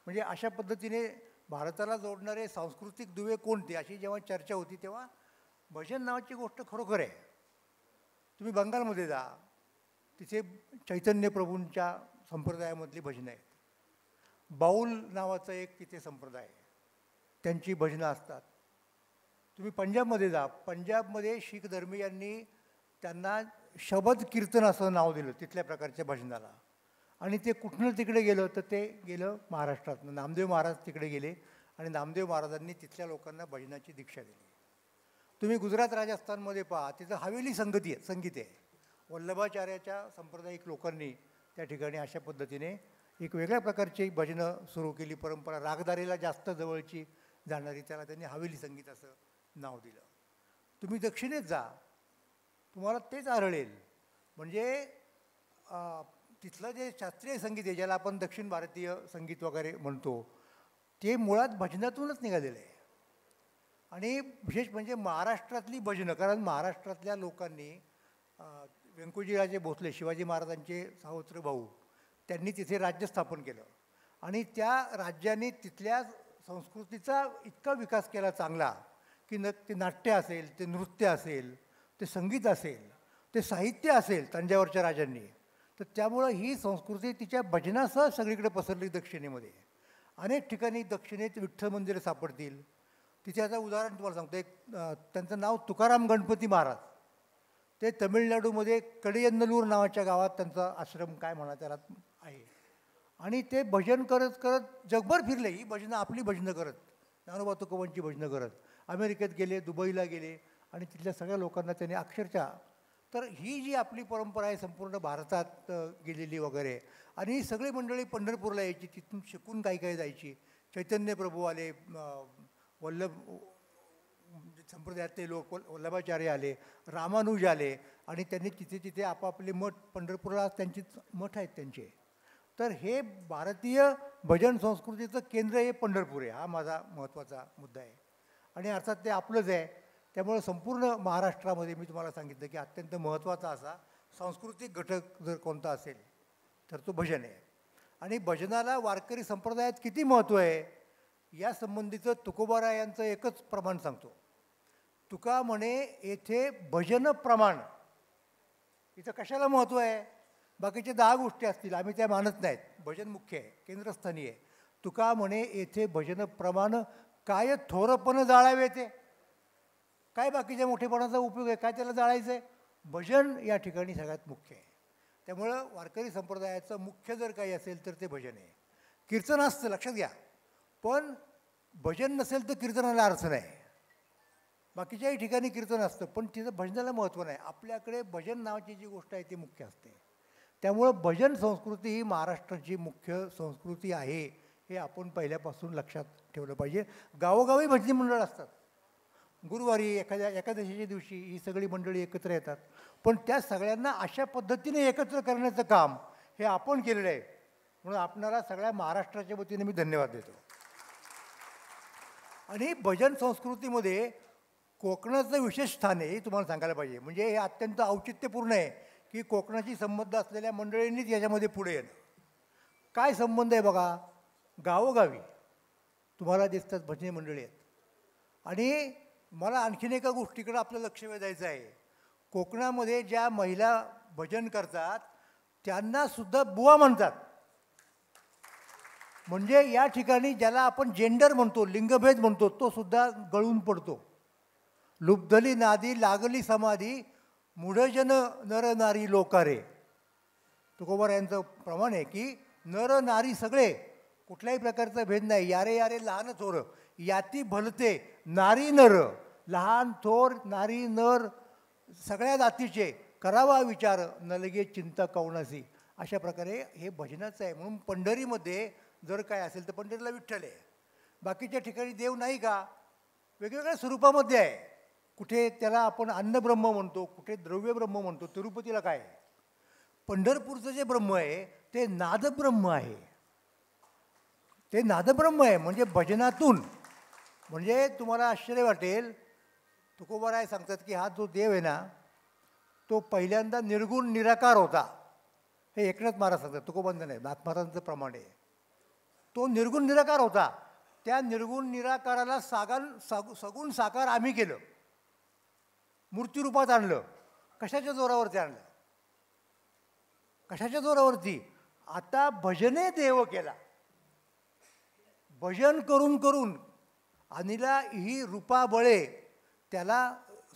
म्हणजे अशा पद्धतीने भारताला जोडणारे सांस्कृतिक दुवे कोणते अशी जेव्हा चर्चा होती तेव्हा भजन नावाची गोष्ट खरोखर आहे. तुम्ही बंगालमध्ये जा, तिथे चैतन्य प्रभूंच्या संप्रदायामधली भजनं आहेत. बाऊल नावाचा एक तिथे संप्रदाय आहे, त्यांची भजनं असतात. तुम्ही पंजाबमध्ये जा, पंजाबमध्ये शीख धर्मीयांनी त्यांना शबद कीर्तन असं नाव दिलं तिथल्या प्रकारच्या भजनाला, आणि ते कुठनं तिकडे गेलं तर ते गेलं महाराष्ट्रातनं. नामदेव महाराज तिकडे गेले आणि नामदेव महाराजांनी तिथल्या लोकांना भजनाची दीक्षा दिली. तुम्ही गुजरात राजस्थानमध्ये पहा, तिथं हवेली संगीत आहे. वल्लभाचार्याच्या सांप्रदायिक लोकांनी त्या ठिकाणी अशा पद्धतीने एक वेगळ्या प्रकारची भजनं सुरू केली, परंपरा रागदारीला जास्त जवळची जाणारी, त्याला त्यांनी हवेली संगीत असं नाव दिलं. तुम्ही दक्षिणेत जा, तुम्हाला तेच आढळेल. म्हणजे तिथलं जे शास्त्रीय संगीत आहे ज्याला आपण दक्षिण भारतीय संगीत वगैरे म्हणतो, ते मुळात भजनातूनच निघालेलं आहे. आणि विशेष म्हणजे महाराष्ट्रातली भजनं, कारण महाराष्ट्रातल्या लोकांनी व्यंकोजीराजे भोसले शिवाजी महाराजांचे सावत्र भाऊ, त्यांनी तिथे राज्य स्थापन केलं आणि त्या राज्याने तिथल्या संस्कृतीचा इतका विकास केला चांगला की ते नाट्य असेल, ते नृत्य असेल, ते संगीत असेल, ते साहित्य असेल तंजावरच्या राजांनी, तर त्यामुळं ही संस्कृती तिच्या भजनासह सगळीकडे पसरली. दक्षिणेमध्ये अनेक ठिकाणी दक्षिणेत विठ्ठल मंदिरं सापडतील. तिथे आता उदाहरण तुम्हाला सांगतो, एक त्यांचं नाव तुकाराम गणपती महाराज, ते तमिळनाडूमध्ये कडियन्नलूर नावाच्या गावात त्यांचा आश्रम काय म्हणा त्याला आहे, आणि ते भजन करत करत जगभर फिरले. ही भजनं आपली भजनं करत, ज्ञानोबा तुकोबांची भजनं करत अमेरिकेत गेले, दुबईला गेले आणि तिथल्या सगळ्या लोकांना त्यांनी अक्षरशः, तर ही जी आपली परंपरा आहे संपूर्ण भारतात गेलेली वगैरे, आणि ही सगळी मंडळी पंढरपूरला यायची, तिथून शिकून काही जायची. चैतन्य प्रभू आले, संप्रदायातले लोक, वल्लभाचार्य आले, रामानुज आले, आणि त्यांनी तिथे तिथे आपापले मठ, पंढरपूरला त्यांची मठ आहेत त्यांचे. तर हे भारतीय भजन संस्कृतीचं केंद्र हे पंढरपूर आहे. हा माझा महत्त्वाचा मुद्दा आहे आणि अर्थात ते आपलंच आहे. त्यामुळे संपूर्ण महाराष्ट्रामध्ये मी तुम्हाला सांगितलं की अत्यंत महत्त्वाचा असा सांस्कृतिक घटक जर कोणता असेल तर तो भजन आहे. आणि भजनाला वारकरी संप्रदायात किती महत्त्व आहे या संबंधीचं तुकोबारायांचं एकच प्रमाण सांगतो. तुका म्हणे येथे भजन प्रमाण. इथं कशाला महत्त्व आहे? बाकीचे 10 गोष्टी असतील, आम्ही त्या मानत नाहीत. भजन मुख्य आहे, केंद्रस्थानी आहे. तुका म्हणे येथे भजन प्रमाण, काय थोरपण जाळावे ते. काय बाकीच्या मोठेपणाचा उपयोग आहे, काय त्याला जाळायचं आहे? भजन या ठिकाणी सगळ्यात मुख्य आहे. त्यामुळं वारकरी संप्रदायाचं मुख्य जर काही असेल तर ते भजन आहे. कीर्तन असतं, लक्षात घ्या, पण भजन नसेल तर कीर्तनाला अर्थ नाही. बाकीच्याही ठिकाणी कीर्तन असतं पण तिथं भजनाला महत्त्व नाही. आपल्याकडे भजन नावाची जी गोष्ट आहे ती मुख्य असते. त्यामुळं भजन संस्कृती ही महाराष्ट्राची मुख्य संस्कृती आहे हे आपण पहिल्यापासून लक्षात ठेवलं पाहिजे. गावोगावी भजनी मंडळ असतात. गुरुवारी एकादशीच्या दिवशी ही सगळी मंडळी एकत्र येतात, पण त्या सगळ्यांना अशा पद्धतीने एकत्र करण्याचं काम हे आपण केलेलं आहे. म्हणून आपणाला सगळ्या महाराष्ट्राच्या वतीने मी धन्यवाद देतो. आणि भजन संस्कृतीमध्ये कोकणाचं विशेष स्थान आहे हे तुम्हाला सांगायला पाहिजे. म्हणजे हे अत्यंत औचित्यपूर्ण आहे की कोकणाशी संबंध असलेल्या मंडळींनीच याच्यामध्ये पुढे येणं. काय संबंध आहे बघा, गावोगावी तुम्हाला दिसतात भजनी मंडळी आहेत. आणि मला आणखीन एका गोष्टीकडे आपलं लक्ष वेधायचं आहे. कोकणामध्ये ज्या महिला भजन करतात त्यांना सुद्धा बुवा म्हणतात. म्हणजे या ठिकाणी ज्याला आपण जेंडर म्हणतो, लिंगभेद म्हणतो, तो सुद्धा गळून पडतो. लुब्धली नादी लागली समाधी मूढजन नर नारी लोकारे. तुकोबार यांचं प्रमाण आहे की नर नारी सगळे, कुठल्याही प्रकारचा भेद नाही. यारे यारे लहान थोर याती भलते नारी नर. लहान थोर नारी नर सगळ्या जातीचे करावा विचार नलगे चिंता कवनासी. अशा प्रकारे हे भजनाचं आहे. म्हणून पंढरीमध्ये जर काय असेल तर पंढरीला विठ्ठल आहे. बाकीच्या ठिकाणी देव नाही का, वेगवेगळ्या स्वरूपामध्ये आहे. कुठे त्याला आपण अन्नब्रह्म म्हणतो, कुठे द्रव्यब्रह्म म्हणतो. तिरुपतीला काय आहे? पंढरपूरचं जे ब्रह्म आहे ते नादब्रह्म आहे. ते नादब्रह्म आहे. म्हणजे भजनातून, म्हणजे तुम्हाला आश्चर्य वाटेल, तुकोबाराय सांगतात की हा जो देव आहे ना तो पहिल्यांदा निर्गुण निराकार होता. हे एकनाथ महाराज सांगतात, तुकोबांचं नाही, नाथ महाराजांचं प्रमाण आहे. तो निर्गुण निराकार होता. त्या निर्गुण निराकाराला सगुण साकार आम्ही केलं, मूर्तिरूपात आणलं. कशाच्या जोरावरती आणलं? कशाच्या जोरावरती? आता भजने देव केला. भजन करून करून अनिला ही रूपा बळे त्याला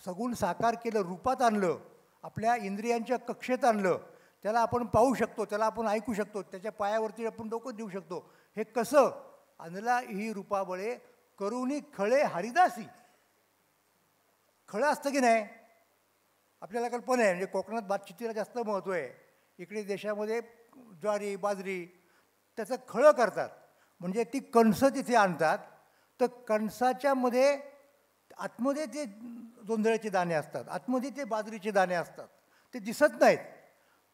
सगुण साकार केलं, रूपात आणलं, आपल्या इंद्रियांच्या कक्षेत आणलं. त्याला आपण पाहू शकतो, त्याला आपण ऐकू शकतो, त्याच्या पायावरती आपण डोकं देऊ शकतो. हे कसं? अनला ही रूपा बळे करुणी खळे हरिदासी. खळं असतं की नाही? आपल्याला कल्पना आहे. म्हणजे कोकणात भातशेतीला जास्त महत्त्व आहे. इकडे देशामध्ये ज्वारी बाजरी त्याचं खळं करतात. म्हणजे ती कणसं तिथे आणतात. तर कणसाच्या मध्ये आतमध्ये ते जोंधळ्याचे दाणे असतात, आतमध्ये ते बाजरीचे दाणे असतात. ते दिसत नाहीत.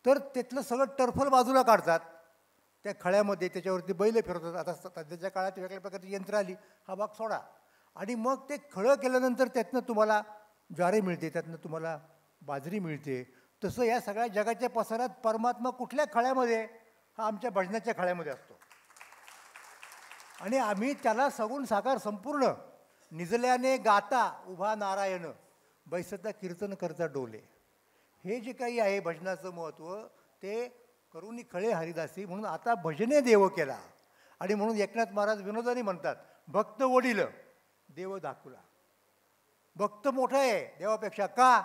तर त्यातलं सगळं टरफल बाजूला काढतात त्या खळ्यामध्ये. त्याच्यावरती बैल फिरवतात. आता सध्याच्या काळात वेगळ्या प्रकारची यंत्र आली, हा भाग सोडा. आणि मग ते खळं केल्यानंतर त्यातनं तुम्हाला ज्वारी मिळते, त्यातनं तुम्हाला बाजरी मिळते. तसं या सगळ्या जगाच्या पसारात परमात्मा कुठल्या खळ्यामध्ये? हा आमच्या भजनाच्या खळ्यामध्ये असतो. आणि आम्ही त्याला सगुण साकार संपूर्ण निजल्याने गाता उभा नारायण बैसता कीर्तन करता डोले. हे जे काही आहे भजनाचं महत्त्व ते करुणी खळे हरिदासी. म्हणून आता भजने देव केला. आणि म्हणून एकनाथ महाराज विनोदाने म्हणतात, भक्त वडील देव दाखवला. भक्त मोठा आहे देवापेक्षा. का?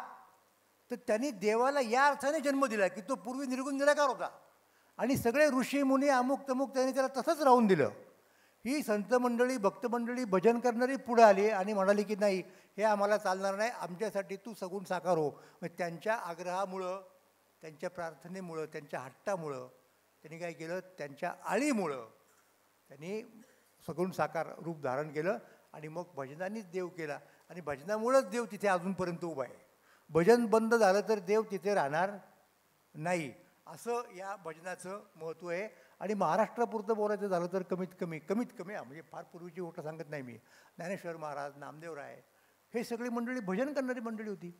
तर त्यांनी देवाला या अर्थाने जन्म दिला की तो पूर्वी निर्गुण निराकार होता आणि सगळे ऋषी मुनी अमुक तमुक त्यांनी त्याला तसंच राहून दिलं. ही संत मंडळी भक्त मंडळी भजन करणारी पुढे आली आणि म्हणाली की नाही, हे आम्हाला चालणार नाही, आमच्यासाठी तू सगुण साकार हो. मग त्यांच्या आग्रहामुळं, त्यांच्या प्रार्थनेमुळं, त्यांच्या हट्टामुळं त्यांनी काय केलं, त्यांच्या आळीमुळं त्यांनी सगुण साकार रूप धारण केलं. आणि मग भजनानेच देव केला. आणि भजनामुळंच देव तिथे अजूनपर्यंत उभा आहे. भजन बंद झालं तर देव तिथे राहणार नाही. असं या भजनाचं महत्त्व आहे. आणि महाराष्ट्रापुरतं बोलायचं झालं तर कमीत कमी म्हणजे फार पूर्वीची गोष्ट सांगत नाही मी, ज्ञानेश्वर महाराज, नामदेवराय, हे सगळी मंडळी भजन करणारी मंडळी होती.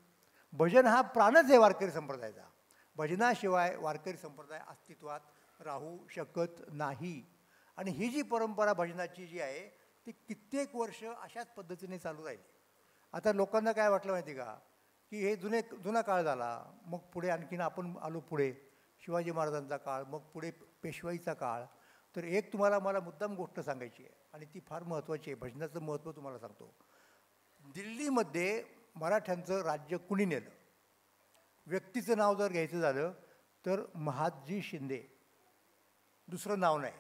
भजन हा प्राणच आहे वारकरी संप्रदायाचा. भजनाशिवाय वारकरी संप्रदाय अस्तित्वात राहू शकत नाही. आणि ही जी परंपरा भजनाची जी आहे ती कित्येक वर्ष अशाच पद्धतीने चालू राहिली. आता लोकांना काय वाटलं माहिती का, की हे जुना काळ झाला, मग पुढे आणखीन आपण आलो पुढे शिवाजी महाराजांचा काळ, मग पुढे पेशवाईचा काळ. तर एक तुम्हाला मला मुद्दाम गोष्ट सांगायची आहे आणि ती फार महत्त्वाची आहे. भजनाचं महत्त्व तुम्हाला सांगतो. दिल्लीमध्ये मराठ्यांचं राज्य कुणी नेलं? व्यक्तीचं नाव जर घ्यायचं झालं तर महादजी शिंदे, दुसरं नाव नाही.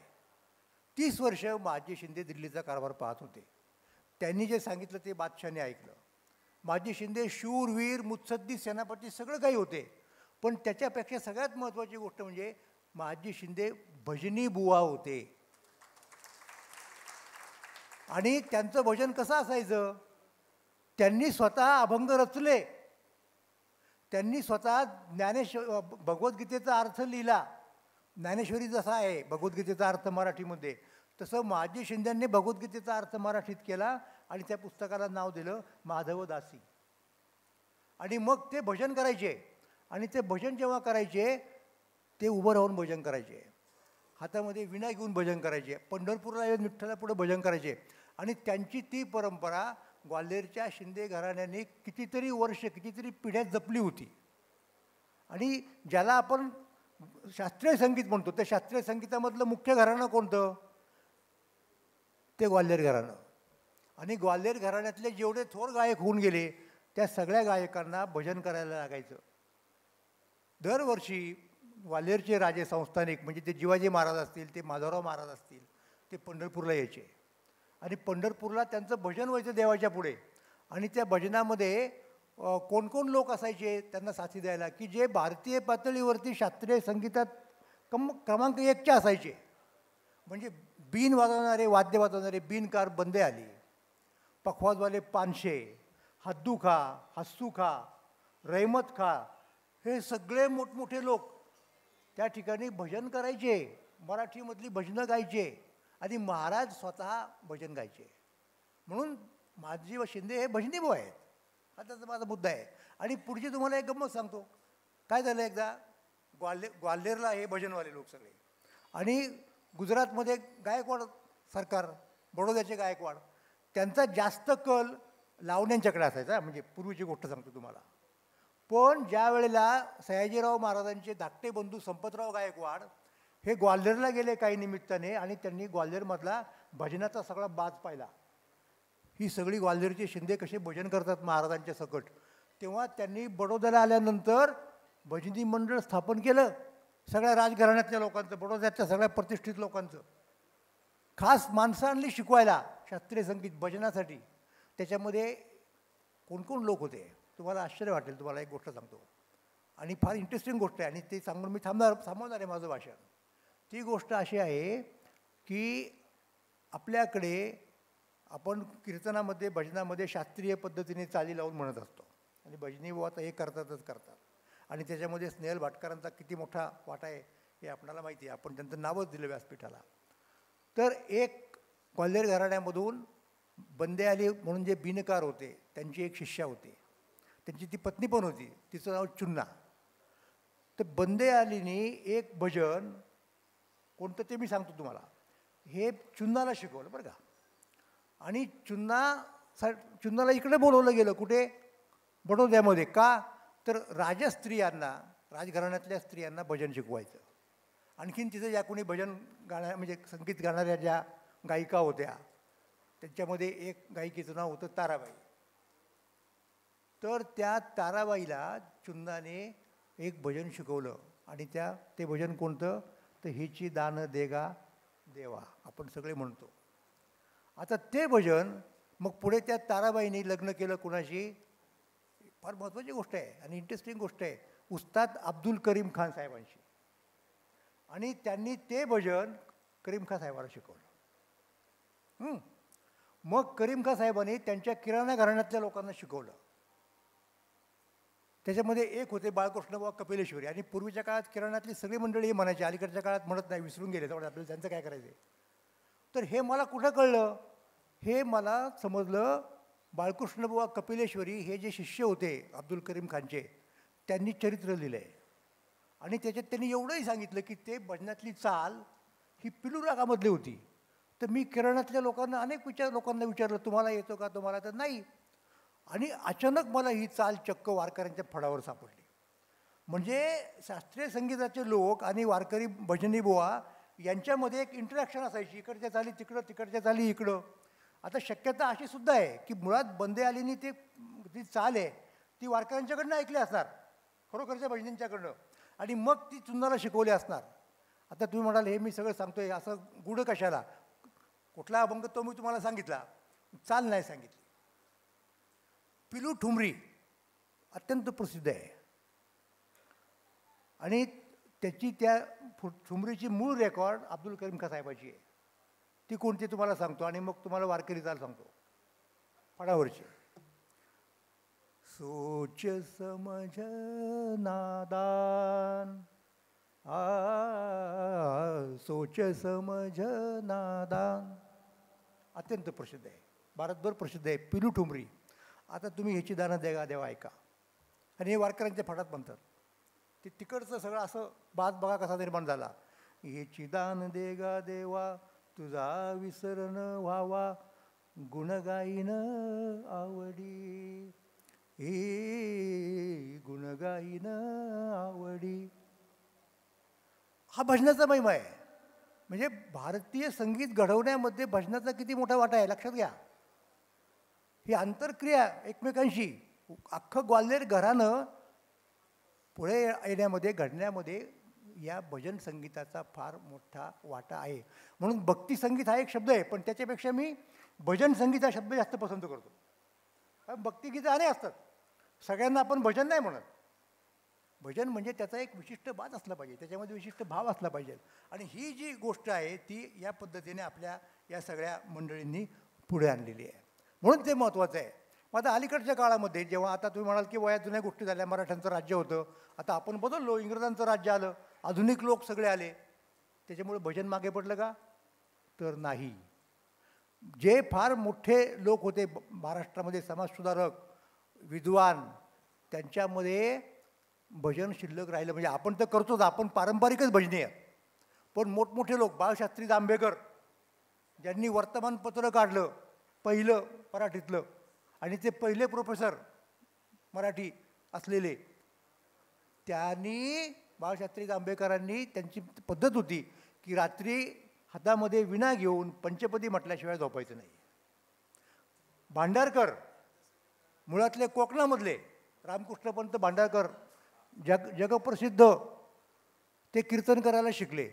30 वर्ष महादजी शिंदे दिल्लीचा कारभार पाहत होते. त्यांनी जे सांगितलं ते बादशाहाने ऐकलं. महादजी शिंदे शूरवीर मुत्सद्दी सेनापती सगळं काही होते. पण त्याच्यापेक्षा सगळ्यात महत्त्वाची गोष्ट म्हणजे महादजी शिंदे भजनी बुवा होते. आणि त्यांचं भजन कसं असायचं? त्यांनी स्वतः अभंग रचले. त्यांनी स्वतः भगवद्गीतेचा अर्थ लिहिला. ज्ञानेश्वरी जसा आहे भगवद्गीतेचा अर्थ मराठीमध्ये, तसं महादजी शिंदेंनी भगवद्गीतेचा अर्थ मराठीत केला आणि त्या पुस्तकाला नाव दिलं माधवदासी. आणि मग ते भजन करायचे. आणि ते भजन जेव्हा करायचे ते उभं राहून भजन करायचे, हातामध्ये विणा घेऊन भजन करायचे, पंढरपूरला येऊन विठ्ठलापुढे भजन करायचे. आणि त्यांची ती परंपरा ग्वाल्हेरच्या शिंदे घराण्याने कितीतरी वर्ष, कितीतरी पिढ्या जपली होती. आणि ज्याला आपण शास्त्रीय संगीत म्हणतो, त्या शास्त्रीय संगीतामधलं मुख्य घराणं कोणतं? ते ग्वाल्हेर घराणं. आणि ग्वाल्हेर घराण्यातले जेवढे थोर गायक होऊन गेले त्या सगळ्या गायकांना भजन करायला लागायचं. दरवर्षी ग्वाल्हेरचे राजे संस्थानिक म्हणजे ते जिवाजी महाराज असतील, ते माधवराव महाराज असतील, ते पंढरपूरला यायचे आणि पंढरपूरला त्यांचं भजन व्हायचं देवाच्या पुढे. आणि त्या भजनामध्ये कोण कोण लोक असायचे त्यांना साथी द्यायला, की जे भारतीय पातळीवरती शास्त्रीय संगीतात क्रमांक 1चे असायचे. म्हणजे बीन वाजवणारे, वाद्य वाजवणारे बीनकार बंदे आली, पखवाजवाले पानशे, हद्दू खा, हस्सू खा, रहमत खा, हे सगळे मोठमोठे लोक त्या ठिकाणी भजन करायचे, मराठीमधली भजनं गायचे आणि महाराज स्वतः भजन गायचे. म्हणून माझी व शिंदे हे भजनी भाऊ आहेत. हा त्याचा माझा मुद्दा आहे. आणि पुढची तुम्हाला एक गंमत सांगतो. काय झालं, एकदा ग्वाल्हेरला हे भजनवाले लोक सगळे आणि गुजरातमध्ये गायकवाड सरकार, बडोद्याचे गायकवाड, त्यांचा जास्त कल लावण्यांच्याकडे असायचा. म्हणजे पूर्वीची गोष्ट सांगतो तुम्हाला. पण ज्या वेळेला सयाजीराव महाराजांचे धाकटे बंधू संपतराव गायकवाड हे ग्वाल्हेरला गेले काही निमित्ताने आणि त्यांनी ग्वाल्हेरमधला भजनाचा सगळा बाज पाहिला. ही सगळी ग्वाल्हेरची शिंदे कसे भजन करतात महाराजांच्या सकट, तेव्हा त्यांनी बडोद्याला आल्यानंतर भजनी मंडळ स्थापन केलं. सगळ्या राजघराण्यातल्या लोकांचं, बडोद्याच्या सगळ्या प्रतिष्ठित लोकांचं. खास माणसं आणली शिकवायला शास्त्रीय संगीत भजनासाठी. त्याच्यामध्ये कोण कोण लोक होते तुम्हाला आश्चर्य वाटेल. तुम्हाला एक गोष्ट सांगतो आणि फार इंटरेस्टिंग गोष्ट आहे आणि ते सांगून मी थांबवणार आहे माझं भाषण. ती गोष्ट अशी आहे की आपल्याकडे आपण कीर्तनामध्ये भजनामध्ये शास्त्रीय पद्धतीने चाली लावून म्हणत असतो आणि भजनी बुवा तर हे करतातच करतात. आणि त्याच्यामध्ये स्नेहल भाटकरांचा किती मोठा वाटा आहे हे आपणाला माहिती आहे. आपण त्यांचं नावच दिलं व्यासपीठाला. तर एक ग्वाल्हेर घराण्यामधून बंदे आली म्हणून जे बिनकार होते त्यांची एक शिष्या होती, त्यांची ती पत्नी पण होती, तिचं नाव चुन्ना. तर बंदे आलीनी एक भजन कोणतं ते मी सांगतो तुम्हाला. हे चुन्नाला शिकवलं बरं का. आणि चुन्नाला इकडे बोलवलं गेलं, कुठे? बडोद्यामध्ये. का तर राजस्त्रियांना, राजघराण्यातल्या स्त्रियांना भजन शिकवायचं. आणखीन तिथं ज्या कोणी भजन म्हणजे संगीत गाणाऱ्या ज्या गायिका होत्या त्यांच्यामध्ये एक गायिकेचं नाव होतं ताराबाई. तर त्या ताराबाईला चुन्नाने एक भजन शिकवलं आणि ते भजन कोणतं? तर हिची दान देगा देवा आपण सगळे म्हणतो. आता ते भजन मग पुढे त्या ताराबाईने लग्न केलं कुणाशी? फार महत्त्वाची गोष्ट आहे आणि इंटरेस्टिंग गोष्ट आहे, उस्ताद अब्दुल करीम खान साहेबांशी. आणि त्यांनी ते भजन करीम खान साहेबाला शिकवलं. मग करीम खान साहेबांनी त्यांच्या किराणा घराण्यातल्या लोकांना शिकवलं. त्याच्यामध्ये एक होते बाळकृष्णबुवा कपिलेश्वरी. आणि पूर्वीच्या काळात किराणातली सगळी मंडळी हे म्हणायची, अलीकडच्या काळात म्हणत नाही, विसरून गेले. त्यामुळे आपल्याला त्यांचं काय करायचं आहे. तर हे मला कुठं कळलं? हे मला समजलं बाळकृष्णबुवा कपिलेश्वरी हे जे शिष्य होते अब्दुल करीम खानचे, त्यांनी चरित्र लिहिलं आहे. आणि त्याच्यात त्यांनी एवढंही सांगितलं की ते भजनातली चाल ही पिलू रागामधली होती. तर मी किराणातल्या लोकांना अनेक लोकांना विचारलं, तुम्हाला येतो का? तुम्हाला तर नाही. आणि अचानक मला ही चाल चक्क वारकऱ्यांच्या फडावर सापडली. म्हणजे शास्त्रीय संगीताचे लोक आणि वारकरी भजनी बुवा यांच्यामध्ये एक इंटरॅक्शन असायची. इकडच्या चाली तिकडं, तिकडच्या चाली इकडं. आता शक्यता अशी सुद्धा आहे की मुळात बंदे आलीनी ती चाल आहे ती वारकऱ्यांच्याकडनं ऐकली असणार, खरोखरच्या भजनींच्याकडनं, आणि मग ती चुन्नाला शिकवली असणार. आता तुम्ही म्हणाल हे मी सगळं सांगतोय असं गुढ कशाला? कुठला अभंग तो मी तुम्हाला सांगितला, चाल नाही सांगितली. पिलू ठुमरी अत्यंत प्रसिद्ध आहे आणि त्याची त्या ठुमरीची मूळ रेकॉर्ड अब्दुल करीम खान साहेबाची आहे. ती कोणती तुम्हाला सांगतो आणि मग तुम्हाला वारकरी चाल सांगतो फडावरची. सोच समझ नादान सोच समझ नादान अत्यंत प्रसिद्ध आहे, भारतभर प्रसिद्ध आहे पिलू ठुमरी. आता तुम्ही ह्याची दानं देगा देवा ऐका. आणि हे वारकऱ्यांच्या फडात म्हणतात. ते तिकडचं सगळं असं बाज बघा कसा निर्माण झाला. ह्याची दान देगा देवा तुझा विसरण व्हावा, गुणगाईन आवडी, हे गुणगाईन आवडी. हा भजनाचा महिमा आहे. म्हणजे भारतीय संगीत घडवण्यामध्ये भजनाचा किती मोठा वाटा आहे लक्षात घ्या. ही आंतरक्रिया एकमेकांशी अख्खं ग्वाल्हेर घरानं पुढे येण्यामध्ये घडण्यामध्ये या भजन संगीताचा फार मोठा वाटा आहे. म्हणून भक्ती संगीत हा एक शब्द आहे, पण त्याच्यापेक्षा मी भजन संगीत हा शब्द जास्त पसंत करतो. कारण भक्तिगीतं अनेक असतात, सगळ्यांना आपण भजन नाही म्हणत. भजन म्हणजे त्याचा एक विशिष्ट बात असला पाहिजे, त्याच्यामध्ये विशिष्ट भाव असला पाहिजे. आणि ही जी गोष्ट आहे ती या पद्धतीने आपल्या या सगळ्या मंडळींनी पुढे आणलेली आहे, म्हणून ते महत्त्वाचं आहे. मग आता अलीकडच्या काळामध्ये जेव्हा आता तुम्ही म्हणाल की वया जुन्या गोष्टी झाल्या, मराठ्यांचं राज्य होतं, आता आपण बदललो, इंग्रजांचं राज्य आलं, आधुनिक लोक सगळे आले, त्याच्यामुळे भजन मागे पडलं का? तर नाही. जे फार मोठे लोक होते महाराष्ट्रामध्ये, समाजसुधारक, विद्वान, त्यांच्यामध्ये भजन शिल्लक राहिलं. म्हणजे आपण तर करतोच, आपण पारंपरिकच भजनी आहे, पण मोठमोठे लोक, बाळशास्त्री जांभेकर ज्यांनी वर्तमानपत्र काढलं पहिलं मराठीतलं, आणि ते पहिले प्रोफेसर मराठी असलेले, त्यांनी बाळशास्त्री जांभेकरांनी त्यांची पद्धत होती की रात्री हातामध्ये विणा घेऊन पंचपदी म्हटल्याशिवाय झोपायचं नाही. भांडारकर मुळातले कोकणामधले रामकृष्णपंत भांडारकर जगप्रसिद्ध, ते कीर्तन करायला शिकले,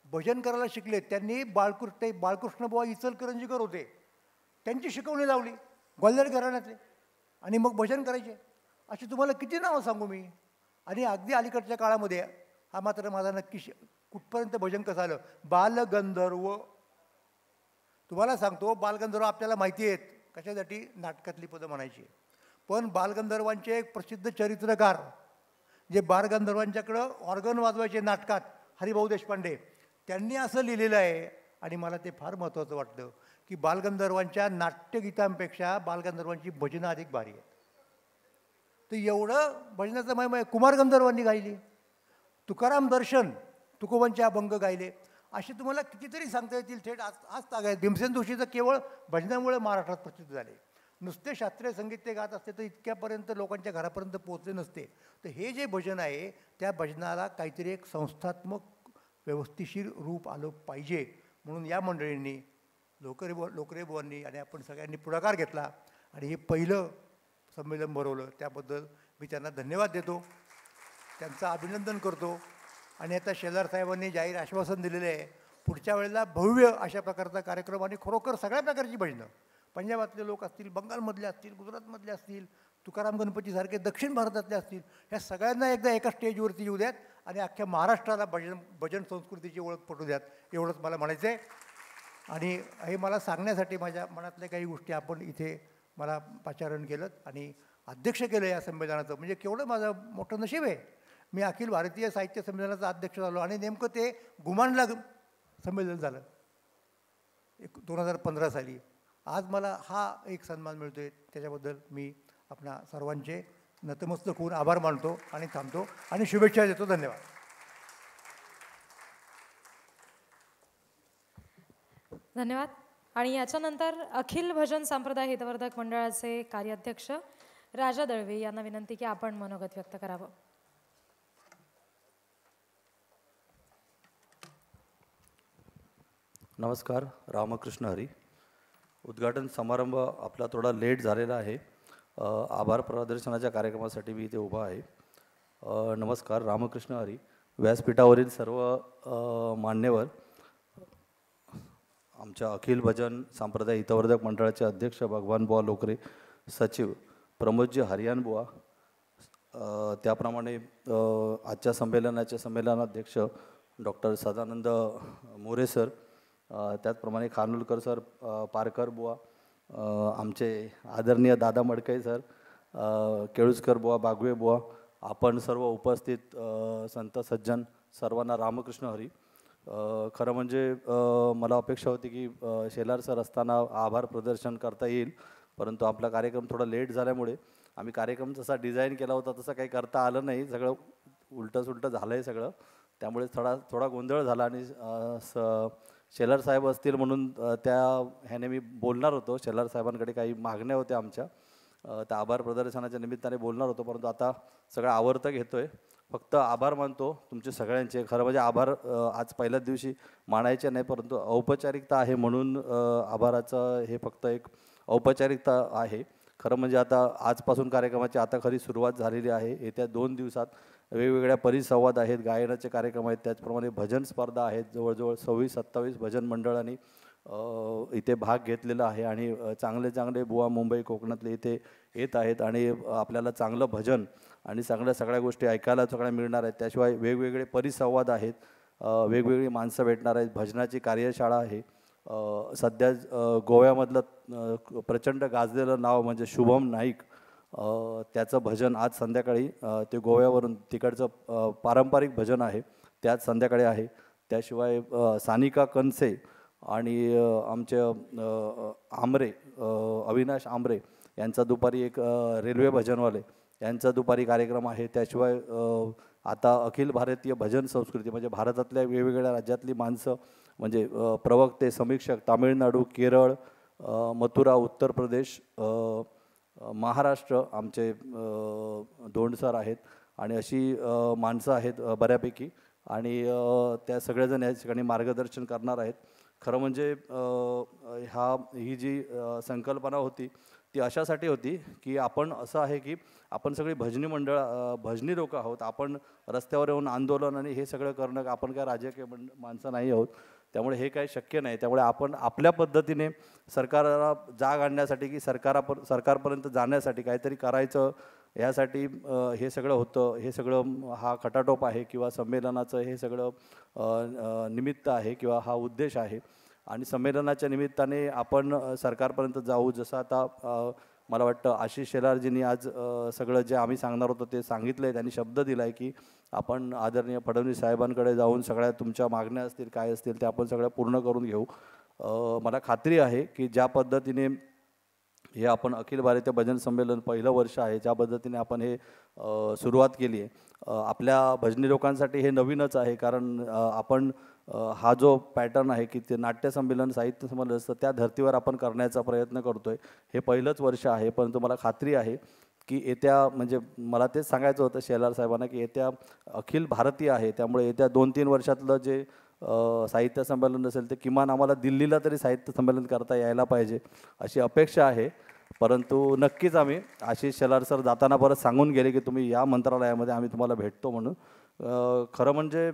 भजन करायला शिकले. त्यांनी बाळकृष्णबुवा इचलकरंजीकर होते, त्यांची शिकवणी लावली ग्वाल्हेर घराण्यातले, आणि मग भजन करायचे. अशी तुम्हाला किती नावं सांगू मी. आणि अगदी अलीकडच्या काळामध्ये हा मात्र माझा नक्की कुठपर्यंत भजन कसं आलं, बालगंधर्व. तुम्हाला सांगतो, बालगंधर्व आपल्याला माहिती आहेत कशासाठी, नाटकातली पदं म्हणायची. पण बालगंधर्वांचे एक प्रसिद्ध चरित्रकार जे बालगंधर्वांच्याकडं ऑर्गन वाजवायचे नाटकात, हरिभाऊ देशपांडे, त्यांनी असं लिहिलेलं आहे, आणि मला ते फार महत्त्वाचं वाटतं की बालगंधर्वांच्या नाट्यगीतांपेक्षा बालगंधर्वांची भजनं अधिक भारी आहेत. तर एवढं भजनाचं महिमा कुमार गंधर्वांनी गायली, तुकाराम दर्शन, तुकोबांचे अभंग गायले, असे तुम्हाला कितीतरी सांगता येतील. थेट आज तागायत भीमसेन जोशीचं केवळ भजनामुळे महाराष्ट्रात प्रसिद्ध झाले. नुसते शास्त्रीय संगीत ते गात असते तर इतक्यापर्यंत लोकांच्या घरापर्यंत पोहोचले नसते. तर हे जे भजन आहे त्या भजनाला काहीतरी एक संस्थात्मक व्यवस्थिशीर रूप आलं पाहिजे, म्हणून या मंडळींनी लोकरे बुवांनी आणि आपण सगळ्यांनी पुढाकार घेतला आणि हे पहिलं संमेलन भरवलं. त्याबद्दल मी त्यांना धन्यवाद देतो, त्यांचं अभिनंदन करतो. आणि आता शेलार साहेबांनी जाहीर आश्वासन दिलेलं आहे, पुढच्या वेळेला भव्य अशा प्रकारचा कार्यक्रम आणि खरोखर सगळ्या प्रकारची भजनं, पंजाबातले लोक असतील, बंगालमधले असतील, गुजरातमधले असतील, तुकाराम गणपतीसारखे दक्षिण भारतातले असतील, ह्या सगळ्यांना एकदा एका स्टेजवरती येऊ द्यात आणि अख्ख्या महाराष्ट्राला भजन संस्कृतीची ओळख पटू द्यात, एवढंच मला म्हणायचं आहे. आणि हे मला सांगण्यासाठी माझ्या मनातल्या काही गोष्टी आपण इथे मला पाचारण केलं आणि अध्यक्ष केलं या संमेलनाचं. म्हणजे केवढं माझं मोठं नशीब आहे, मी अखिल भारतीय साहित्य संमेलनाचा अध्यक्ष झालो आणि नेमकं ते गुमानला संमेलन झालं 2015 साली. आज मला हा एक सन्मान मिळतो आहे, त्याच्याबद्दल मी आपणा सर्वांचे नतमस्तक होऊन आभार मानतो आणि थांबतो आणि शुभेच्छा देतो. धन्यवाद. धन्यवाद. आणि याच्यानंतर अखिल भजन संप्रदाय हितवर्धक मंडळाचे कार्याध्यक्ष राजा दळवे यांना विनंती की आपण मनोगत व्यक्त करावं. नमस्कार, रामकृष्ण हरी. उद्घाटन समारंभ आपला थोडा लेट झालेला आहे. आभार प्रदर्शनाच्या कार्यक्रमासाठी मी इथे उभा आहे. नमस्कार, रामकृष्ण हरी. व्यासपीठावरील सर्व मान्यवर, आमच्या अखिल भजन संप्रदाय हितवर्धक मंडळाचे अध्यक्ष भगवान बुवा लोकरे, सचिव प्रमोदजी हरियान बुवा, त्याप्रमाणे आजच्या संमेलनाध्यक्ष डॉक्टर सदानंद मोरे सर, त्याचप्रमाणे खानोलकर सर, पारकर बुवा, आमचे आदरणीय दादा मडकई सर, केळुसकर बुवा, बागवे बुवा, आपण सर्व उपस्थित संत सज्जन, सर्वांना रामकृष्ण हरी. खरं म्हणजे मला अपेक्षा होती की शेलार सर असताना आभार प्रदर्शन करता येईल, परंतु आपला कार्यक्रम थोडा लेट झाल्यामुळे आम्ही कार्यक्रम जसा डिझाईन केला होता तसं काही करता आलं नाही. सगळं उलटंसुलटं झालं आहे सगळं, त्यामुळे थोडा गोंधळ झाला. आणि शेलार साहेब असतील म्हणून त्या ह्याने मी बोलणार होतो. शेलार साहेबांकडे काही मागण्या होत्या आमच्या, त्या आभार प्रदर्शनाच्या निमित्ताने बोलणार होतो, परंतु आता सगळं आवर्त घेतो आहे. फक्त आभार मानतो तुमचे सगळ्यांचे. खरं म्हणजे आभार आज पहिल्याच दिवशी मानायचे नाही, परंतु औपचारिकता आहे म्हणून आभाराचं हे फक्त एक औपचारिकता आहे. खरं म्हणजे आता आजपासून कार्यक्रमाची आता खरी सुरुवात झालेली आहे. येत्या 2 दिवसात वेगवेगळ्या परिसंवाद आहेत, गायनाचे कार्यक्रम आहेत, त्याचप्रमाणे भजन स्पर्धा आहेत. जवळजवळ 26-27 भजन मंडळांनी इथे भाग घेतलेला आहे आणि चांगले चांगले बुवा मुंबई कोकणातले इथे येत आहेत आणि आपल्याला चांगलं भजन आणि सगळ्या गोष्टी ऐकायला सगळ्या मिळणार आहेत. त्याशिवाय वेगवेगळे परिसंवाद आहेत, वेगवेगळी माणसं भेटणार आहेत, भजनाची कार्यशाळा आहे. सध्या गोव्यामधलं प्रचंड गाजलेलं नाव म्हणजे शुभम नाईक, त्याचं भजन आज संध्याकाळी ते गोव्यावरून तिकडचं पारंपरिक भजन आहे, त्याच संध्याकाळी आहे. त्याशिवाय सानिका कनसे आणि आमचे आमरे, अविनाश आमरे यांचा दुपारी एक रेल्वे भजनवाले यांचा दुपारी कार्यक्रम आहे. त्याशिवाय आता अखिल भारतीय भजन संस्कृती म्हणजे भारतातल्या वेगवेगळ्या राज्यातली माणसं म्हणजे प्रवक्ते, समीक्षक, तामिळनाडू, केरळ, मथुरा, उत्तर प्रदेश, महाराष्ट्र आमचे दोंडसर आहेत आणि अशी माणसं आहेत बऱ्यापैकी आणि त्या सगळेजण या ठिकाणी मार्गदर्शन करणार आहेत. खरं म्हणजे ही जी संकल्पना होती ती अशासाठी होती की आपण असं आहे की आपण सगळी भजनी भजनी लोक आहोत. आपण रस्त्यावर येऊन आंदोलन आणि हे सगळं करणं, आपण काय राजकीय माणसं नाही आहोत, त्यामुळे हे काही शक्य नाही. त्यामुळे आपण आपल्या पद्धतीने सरकारला जाग आणण्यासाठी की सरकारपर्यंत जाण्यासाठी काहीतरी करायचं यासाठी हे सगळं होतं. हे सगळं हा खटाटोप आहे किंवा संमेलनाचं हे सगळं निमित्त आहे किंवा हा उद्देश आहे आणि संमेलनाच्या निमित्ताने आपण सरकारपर्यंत जाऊ. जसं आता मला वाटतं आशिष शेलारजींनी आज सगळं जे आम्ही सांगणार होतो ते सांगितलं आहे. त्यांनी शब्द दिला आहे की आपण आदरणीय फडणवीस साहेबांकडे जाऊन सगळ्या तुमच्या मागण्या असतील काय असतील ते आपण सगळ्या पूर्ण करून घेऊ. मला खात्री आहे की ज्या पद्धतीने हे आपण अखिल भारतीय भजन संमेलन पहिलं वर्ष आहे, ज्या पद्धतीने आपण हे सुरुवात केली आहे, आपल्या भजनी लोकांसाठी हे नवीनच आहे. कारण आपण हा जो पॅटर्न आहे की ते नाट्य संमेलन, साहित्य संमेलन असतं त्या धर्तीवर आपण करण्याचा प्रयत्न करतो आहे. हे पहिलंच वर्ष आहे, परंतु मला खात्री आहे की येत्या म्हणजे मला तेच सांगायचं होतं शेलार साहेबांना की येत्या अखिल भारतीय आहे, त्यामुळे येत्या 2-3 वर्षातलं जे साहित्य संमेलन असेल ते किमान आम्हाला दिल्लीला तरी साहित्य संमेलन करता यायला पाहिजे अशी अपेक्षा आहे. परंतु नक्कीच आम्ही आशिष शेलार सर जाताना परत सांगून गेले की तुम्ही या मंत्रालयामध्ये आम्ही तुम्हाला भेटतो म्हणून. खरं म्हणजे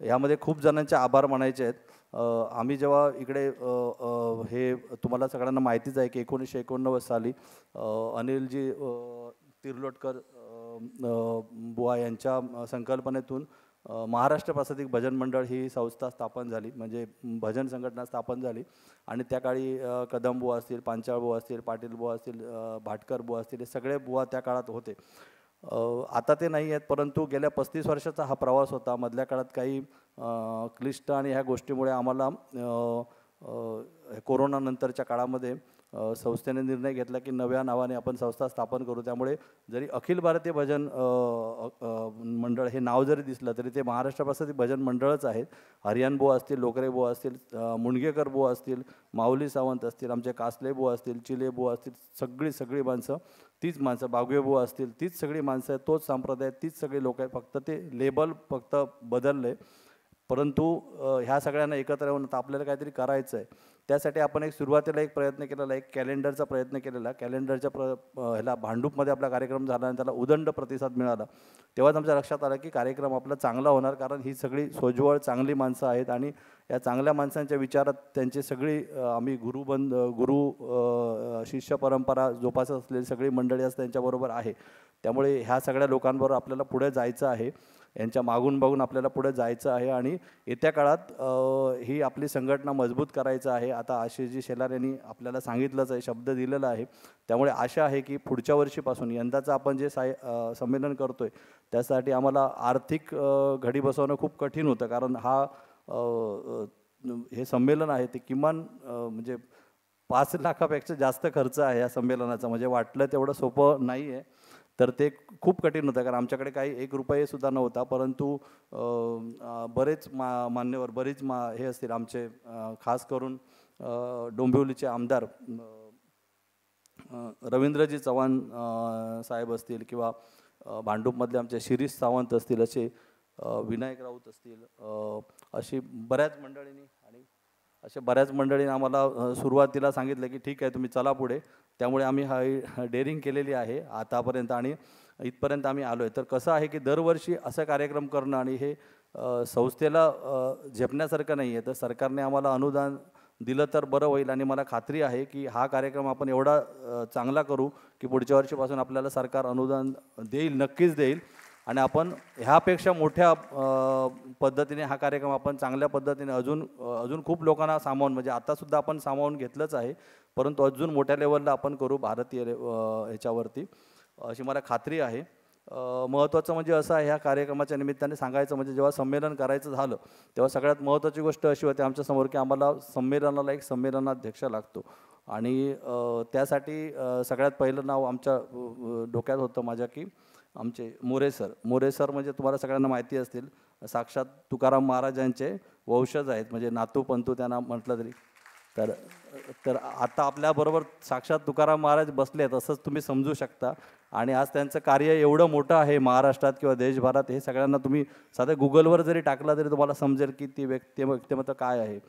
ह्यामध्ये खूप जणांचे आभार मानायचे आहेत. आम्ही जेव्हा इकडे हे तुम्हाला सगळ्यांना माहितीच आहे की 1989 साली अनिलजी तिर्लोटकर बुवा यांच्या संकल्पनेतून महाराष्ट्र प्रास्ताविक भजन मंडळ ही संस्था स्थापन झाली, म्हणजे भजन संघटना स्थापन झाली आणि त्या काळी कदम बुवा असतील, पांचाळ बुवा असतील, पाटील बुवा असतील, भाटकर बुवा असतील, हे सगळे बुवा त्या काळात होते. आता ते नाही आहेत, परंतु गेल्या 35 वर्षाचा हा प्रवास होता. मधल्या काळात काही क्लिष्ट आणि ह्या गोष्टीमुळे आम्हाला कोरोनानंतरच्या काळामध्ये संस्थेने निर्णय घेतला की नव्या नावाने आपण संस्था स्थापन करू. त्यामुळे जरी अखिल भारतीय भजन मंडळ हे नाव जरी दिसलं तरी ते महाराष्ट्र प्रास्ताविक भजन मंडळच आहेत. हरियान बुवा असतील, लोकरे बुवा असतील, मुणगेकर बुवा असतील, माऊली सावंत असतील, आमचे कासले बुवा असतील, चिले बुवा असतील, सगळी माणसं तीच माणसं, बागवे बुवा असतील, तीच सगळी माणसं आहेत, तोच संप्रदाय, तीच सगळी लोक आहेत. फक्त ते लेबल फक्त बदलले, परंतु ह्या सगळ्यांना एकत्र येऊन आता आपल्याला काहीतरी करायचं आहे. त्यासाठी आपण सुरुवातीला एक प्रयत्न केलेला, एक कॅलेंडरचा प्रयत्न केलेला. कॅलेंडरच्या ह्याला भांडूपमध्ये आपला कार्यक्रम झाला आणि त्याला उदंड प्रतिसाद मिळाला. तेव्हाच आमच्या लक्षात आलं की कार्यक्रम आपला चांगला होणार, कारण ही सगळी सोज्वळ चांगली माणसं आहेत आणि या चांगल्या माणसांच्या विचारात त्यांची सगळी आम्ही गुरु शिष्य परंपरा जोपासत असलेली सगळी मंडळी असं त्यांच्याबरोबर आहे. त्यामुळे ह्या सगळ्या लोकांबरोबर आपल्याला पुढे जायचं आहे, यांच्या मागून बघून आपल्याला पुढे जायचं आहे आणि येत्या काळात ही आपली संघटना मजबूत करायचं आहे. आता आशिषजी शेलार यांनी आपल्याला सांगितलंच आहे, शब्द दिलेला आहे. त्यामुळे आशा आहे की पुढच्या वर्षीपासून यंदाचं आपण जे संमेलन करतो आहे त्यासाठी आम्हाला आर्थिक घडी बसवणं खूप कठीण होतं, कारण हे संमेलन आहे ते किमान म्हणजे 5 लाखापेक्षा जास्त खर्च आहे या संमेलनाचा. म्हणजे वाटलं तेवढं सोपं नाही आहे, तर ते खूप कठीण होतं, कारण आमच्याकडे काही 1 रुपयेसुद्धा नव्हता. परंतु बरेच मान्यवर बरीच हे असतील आमचे, खास करून डोंबिवलीचे आमदार रवींद्रजी चव्हाण साहेब असतील किंवा भांडूपमधले आमचे शिरीष सावंत असतील, असे विनायक राऊत असतील, अशी बऱ्याच मंडळींनी आणि अशा बऱ्याच मंडळींनी आम्हाला सुरुवातीला सांगितलं की ठीक आहे तुम्ही चला पुढे. त्यामुळे आम्ही हा डेअरिंग केलेली आहे आतापर्यंत आणि इथपर्यंत आम्ही आलो आहे. तर कसं आहे की दरवर्षी असा कार्यक्रम करणं आणि हे संस्थेला झेपण्यासारखं नाही आहे. तर सरकारने आम्हाला अनुदान दिलं तर बरं होईल आणि मला खात्री आहे की हा कार्यक्रम आपण एवढा चांगला करू की पुढच्या वर्षीपासून आपल्याला सरकार अनुदान देईल, नक्कीच देईल. आणि आपण ह्यापेक्षा मोठ्या पद्धतीने हा कार्यक्रम आपण चांगल्या पद्धतीने अजून खूप लोकांना सामावून, म्हणजे आतासुद्धा आपण सामावून घेतलंच आहे, परंतु अजून मोठ्या लेवलला आपण करू भारतीय ह्याच्यावरती, अशी मला खात्री आहे. महत्त्वाचं म्हणजे असं आहे ह्या कार्यक्रमाच्या निमित्ताने सांगायचं म्हणजे जेव्हा संमेलन करायचं झालं तेव्हा सगळ्यात महत्त्वाची गोष्ट अशी होती आमच्यासमोर की आम्हाला संमेलनाला एक संमेलनाध्यक्ष लागतो. आणि त्यासाठी सगळ्यात पहिलं नाव आमच्या डोक्यात होतं माझ्या की आमचे मोरे सर म्हणजे तुम्हाला सगळ्यांना माहिती असतील, साक्षात तुकाराम महाराजांचे वंशज आहेत, म्हणजे नातू पंतू त्यांना म्हटलं तरी. तर आता आपल्याबरोबर साक्षात तुकाराम महाराज बसले आहेत असंच तुम्ही समजू शकता. आणि आज त्यांचं कार्य एवढं मोठं आहे महाराष्ट्रात किंवा देशभरात, हे सगळ्यांना तुम्ही साधं गुगलवर जरी टाकला तरी तुम्हाला समजेल की ती व्यक्तिमत्व काय आहे.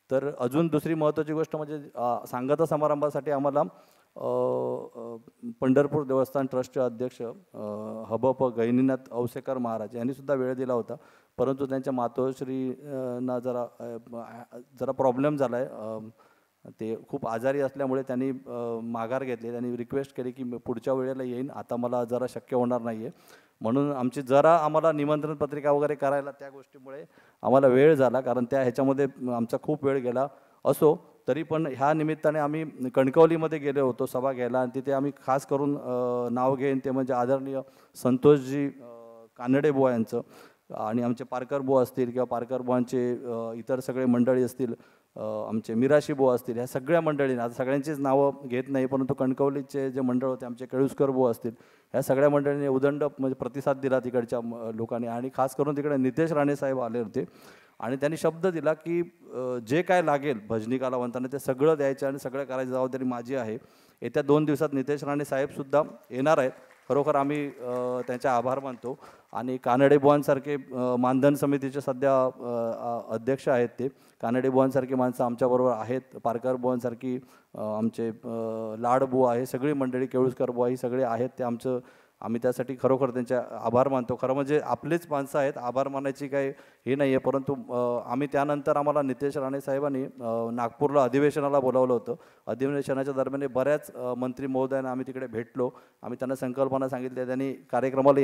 तर अजून दुसरी महत्त्वाची गोष्ट म्हणजे सांगता समारंभासाठी आम्हाला पंढरपूर देवस्थान ट्रस्टचे अध्यक्ष हबप गहिनीनाथ औसेकर महाराज यांनीसुद्धा वेळ दिला होता, परंतु त्यांच्या मातोश्रीना जरा प्रॉब्लेम झाला आहे. ते खूप आजारी असल्यामुळे त्यांनी माघार घेतली. त्यांनी रिक्वेस्ट केली की पुढच्या वेळेला येईन, आता मला जरा शक्य होणार नाही आहे. म्हणून आम्हाला निमंत्रण पत्रिका वगैरे करायला त्या गोष्टीमुळे आम्हाला वेळ झाला, कारण ह्याच्यामध्ये आमचा खूप वेळ गेला. असो तरी पण ह्या निमित्ताने आम्ही कणकवलीमध्ये गेलो होतो सभा घ्यायला आणि तिथे आम्ही खास करून नाव घेईन ते म्हणजे आदरणीय संतोषजी कानडे बुवा यांचं आणि आमचे पारकर बुवा असतील किंवा पारकर बुवांचे इतर सगळे मंडळी असतील, आमचे मिराशी बुवा असतील, ह्या सगळ्या मंडळींना आता सगळ्यांचीच नावं घेत नाही, परंतु कणकवलीचे जे मंडळ होते आमचे केळुसकर बुवा असतील, ह्या सगळ्या मंडळींनी उदंड म्हणजे प्रतिसाद दिला तिकडच्या लोकांनी. आणि खास करून तिकडे नितेश राणे साहेब आले होते आणि त्यांनी शब्द दिला की जे काय लागेल भजनी कलावंतांना ते सगळं द्यायचं आणि सगळं करायची जबाबदारी माझी आहे. येत्या 2 दिवसात नितेश राणे साहेबसुद्धा येणार आहेत. खरोखर आम्ही त्यांचे आभार मानतो. आणि कानडे बुवांसारखे मानधन समितीचे सध्या अध्यक्ष आहेत, ते कानडे बुवांसारखी माणसं आमच्याबरोबर आहेत, पारकर बुवांसारखी आमचे लाड बुवा आहे, सगळी मंडळी केळुसकर बुवा ही सगळे आहेत, ते आम्ही त्यासाठी खरोखर त्यांचे आभार मानतो. खरं म्हणजे आपलीच माणसं आहेत, आभार मानायची काही हे नाही आहे. परंतु आम्ही त्यानंतर आम्हाला नितेश राणे साहेबांनी नागपूरला अधिवेशनाला बोलावलं होतं. अधिवेशनाच्या दरम्यान बऱ्याच मंत्री महोदयांना आम्ही तिकडे भेटलो. आम्ही त्यांना संकल्पना सांगितल्या, त्यांनी कार्यक्रमाला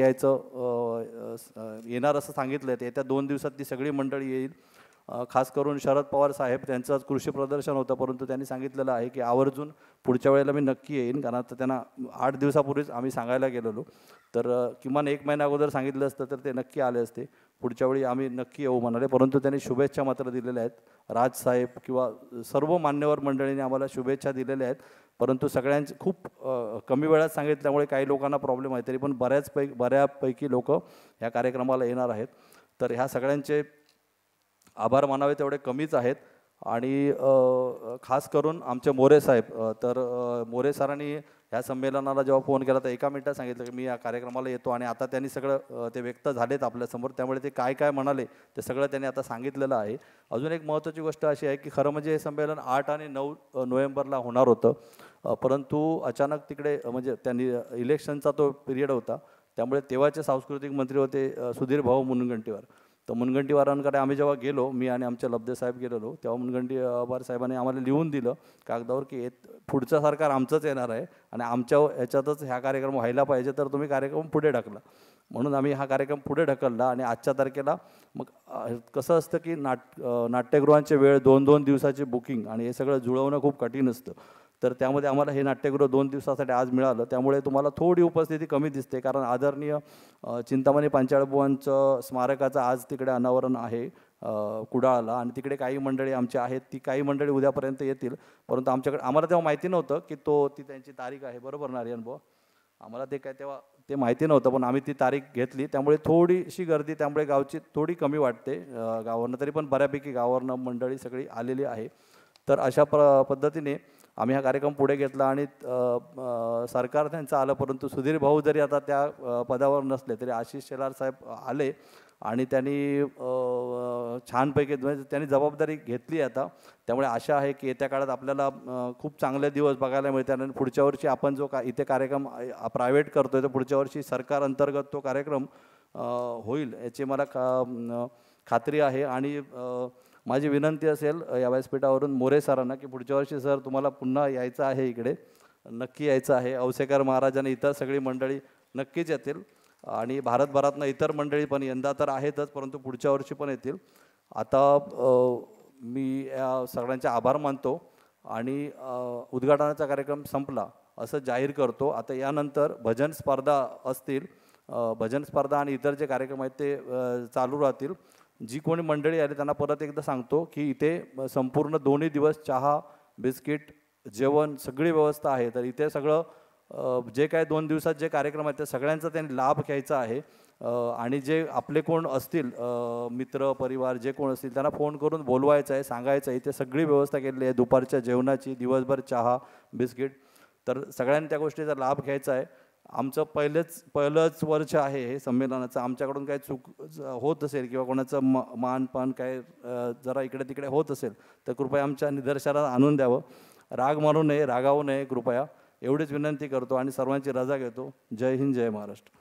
येणार असं सांगितलं. येत्या 2 दिवसात ती सगळी मंडळी येईल. खास करून शरद पवार साहेब त्यांचं आज कृषी प्रदर्शन होतं, परंतु त्यांनी सांगितलेलं आहे की आवर्जून पुढच्या वेळेला मी नक्की येईन, कारण आता त्यांना 8 दिवसापूर्वीच आम्ही सांगायला गेलेलो. तर किमान 1 महिना अगोदर सांगितलं असतं तर ते नक्की आले असते. पुढच्या वेळी आम्ही नक्की येऊ म्हणाले, परंतु त्यांनी शुभेच्छा मात्र दिलेल्या आहेत. राजसाहेब किंवा सर्व मान्यवर मंडळींनी आम्हाला शुभेच्छा दिलेल्या आहेत, परंतु सगळ्यांचे खूप कमी वेळात सांगितल्यामुळे काही लोकांना प्रॉब्लेम आहे. तरी पण बऱ्यापैकी लोक ह्या कार्यक्रमाला येणार आहेत. तर ह्या सगळ्यांचे आभार मानावे तेवढे कमीच आहेत. आणि खास करून आमचे मोरे साहेब, तर मोरे सरांनी ह्या संमेलनाला जेव्हा फोन केला तर 1 मिनिटात सांगितलं की मी या कार्यक्रमाला येतो. आणि आता त्यांनी सगळं ते व्यक्त झालेत आपल्यासमोर, त्यामुळे ते काय काय म्हणाले ते सगळं त्यांनी आता सांगितलेलं आहे. अजून एक महत्त्वाची गोष्ट अशी आहे की खरं म्हणजे हे संमेलन 8 आणि 9 नोव्हेंबरला होणार होतं, परंतु अचानक तिकडे म्हणजे त्यांनी इलेक्शनचा तो पिरियड होता, त्यामुळे तेव्हाचे सांस्कृतिक मंत्री होते सुधीर भाऊ मुनगंटीवार. तर मुनगंटीवारांकडे आम्ही जेव्हा गेलो, मी आणि आमचे लब्धे साहेब गेलेलो, तेव्हा मुनगंटीवार साहेबांनी आम्हाला लिहून दिलं कागदावर की पुढचं सरकार आमचंच येणार आहे आणि आमच्या ह्याच्यातच ह्या कार्यक्रम व्हायला पाहिजे, तर तुम्ही कार्यक्रम पुढे ढकला. म्हणून आम्ही हा कार्यक्रम पुढे ढकलला. आणि आजच्या तारखेला मग कसं असतं की नाट्यगृहांचे वेळ 2-2 दिवसाची बुकिंग आणि हे सगळं जुळवणं खूप कठीण असतं. तर त्यामध्ये आम्हाला हे नाट्यगृह 2 दिवसासाठी आज मिळालं, त्यामुळे तुम्हाला थोडी उपस्थिती कमी दिसते, कारण आदरणीय चिंतामणी पांचाळबुवांचं स्मारकाचं आज तिकडे अनावरण आहे कुडाळला, आणि तिकडे काही मंडळी आमची आहेत, ती काही मंडळी उद्यापर्यंत येतील. परंतु आम्हाला तेव्हा माहिती नव्हतं की ती त्यांची तारीख आहे, बरोबर नारायण बुवा, आम्हाला तेव्हा ते माहिती नव्हतं, पण आम्ही ती तारीख घेतली, त्यामुळे थोडीशी गर्दी त्यामुळे गावची थोडी कमी वाटते गावावरनं, तरी पण बऱ्यापैकी गावावरनं मंडळी सगळी आलेली आहे. तर अशा पद्धतीने आम्ही हा कार्यक्रम पुढे घेतला आणि सरकार त्यांचं आलं, परंतु सुधीर भाऊ जरी आता त्या पदावर नसले तरी आशिष शेलार साहेब आले आणि त्यांनी छानपैकी म्हणजे त्यांनी जबाबदारी घेतली आता. त्यामुळे आशा आहे की येत्या काळात आपल्याला खूप चांगले दिवस बघायला मिळतात आणि पुढच्या वर्षी आपण जो इथे कार्यक्रम प्रायव्हेट करतो आहे तर पुढच्या वर्षी सरकार अंतर्गत तो कार्यक्रम होईल याची मला खात्री आहे. आणि माझी विनंती असेल या व्यासपीठावरून मोरे सरांना की पुढच्या वर्षी सर तुम्हाला पुन्हा यायचं आहे, इकडे नक्की यायचं आहे. औसेकर महाराज आणि इतर सगळी मंडळी नक्कीच येतील आणि भारतभरातनं इतर मंडळी पण यंदा तर आहेतच, परंतु पुढच्या वर्षी पण येतील. आता मी या सगळ्यांचे आभार मानतो आणि उद्घाटनाचा कार्यक्रम संपला असं जाहीर करतो. आता यानंतर भजन स्पर्धा असतील, भजन स्पर्धा आणि इतर जे कार्यक्रम आहेत ते चालू राहतील. जी कोणी मंडळी आली त्यांना परत एकदा सांगतो की इथे संपूर्ण 2 दिवस चहा, बिस्किट, जेवण सगळी व्यवस्था आहे. तर इथे सगळं जे काय 2 दिवसात जे कार्यक्रम आहेत त्या सगळ्यांचा त्यांनी लाभ घ्यायचा आहे. आणि जे आपले कोण असतील मित्र परिवार जे कोण असतील त्यांना फोन करून बोलवायचं आहे, सांगायचं आहे. इथे सगळी व्यवस्था केलेली आहे दुपारच्या जेवणाची, दिवसभर चहा, बिस्किट. तर सगळ्यांनी त्या गोष्टीचा लाभ घ्यायचा आहे. आमचं पहिलंच वर्ष आहे हे संमेलनाचं. आमच्याकडून काही चूक होत असेल किंवा कोणाचं मानपान काय जरा इकडे तिकडे होत असेल तर कृपया आमच्या निदर्शनाला आणून द्यावं. राग मानू नये, रागावू नये कृपया, एवढीच विनंती करतो आणि सर्वांची रजा घेतो. जय हिंद, जय महाराष्ट्र.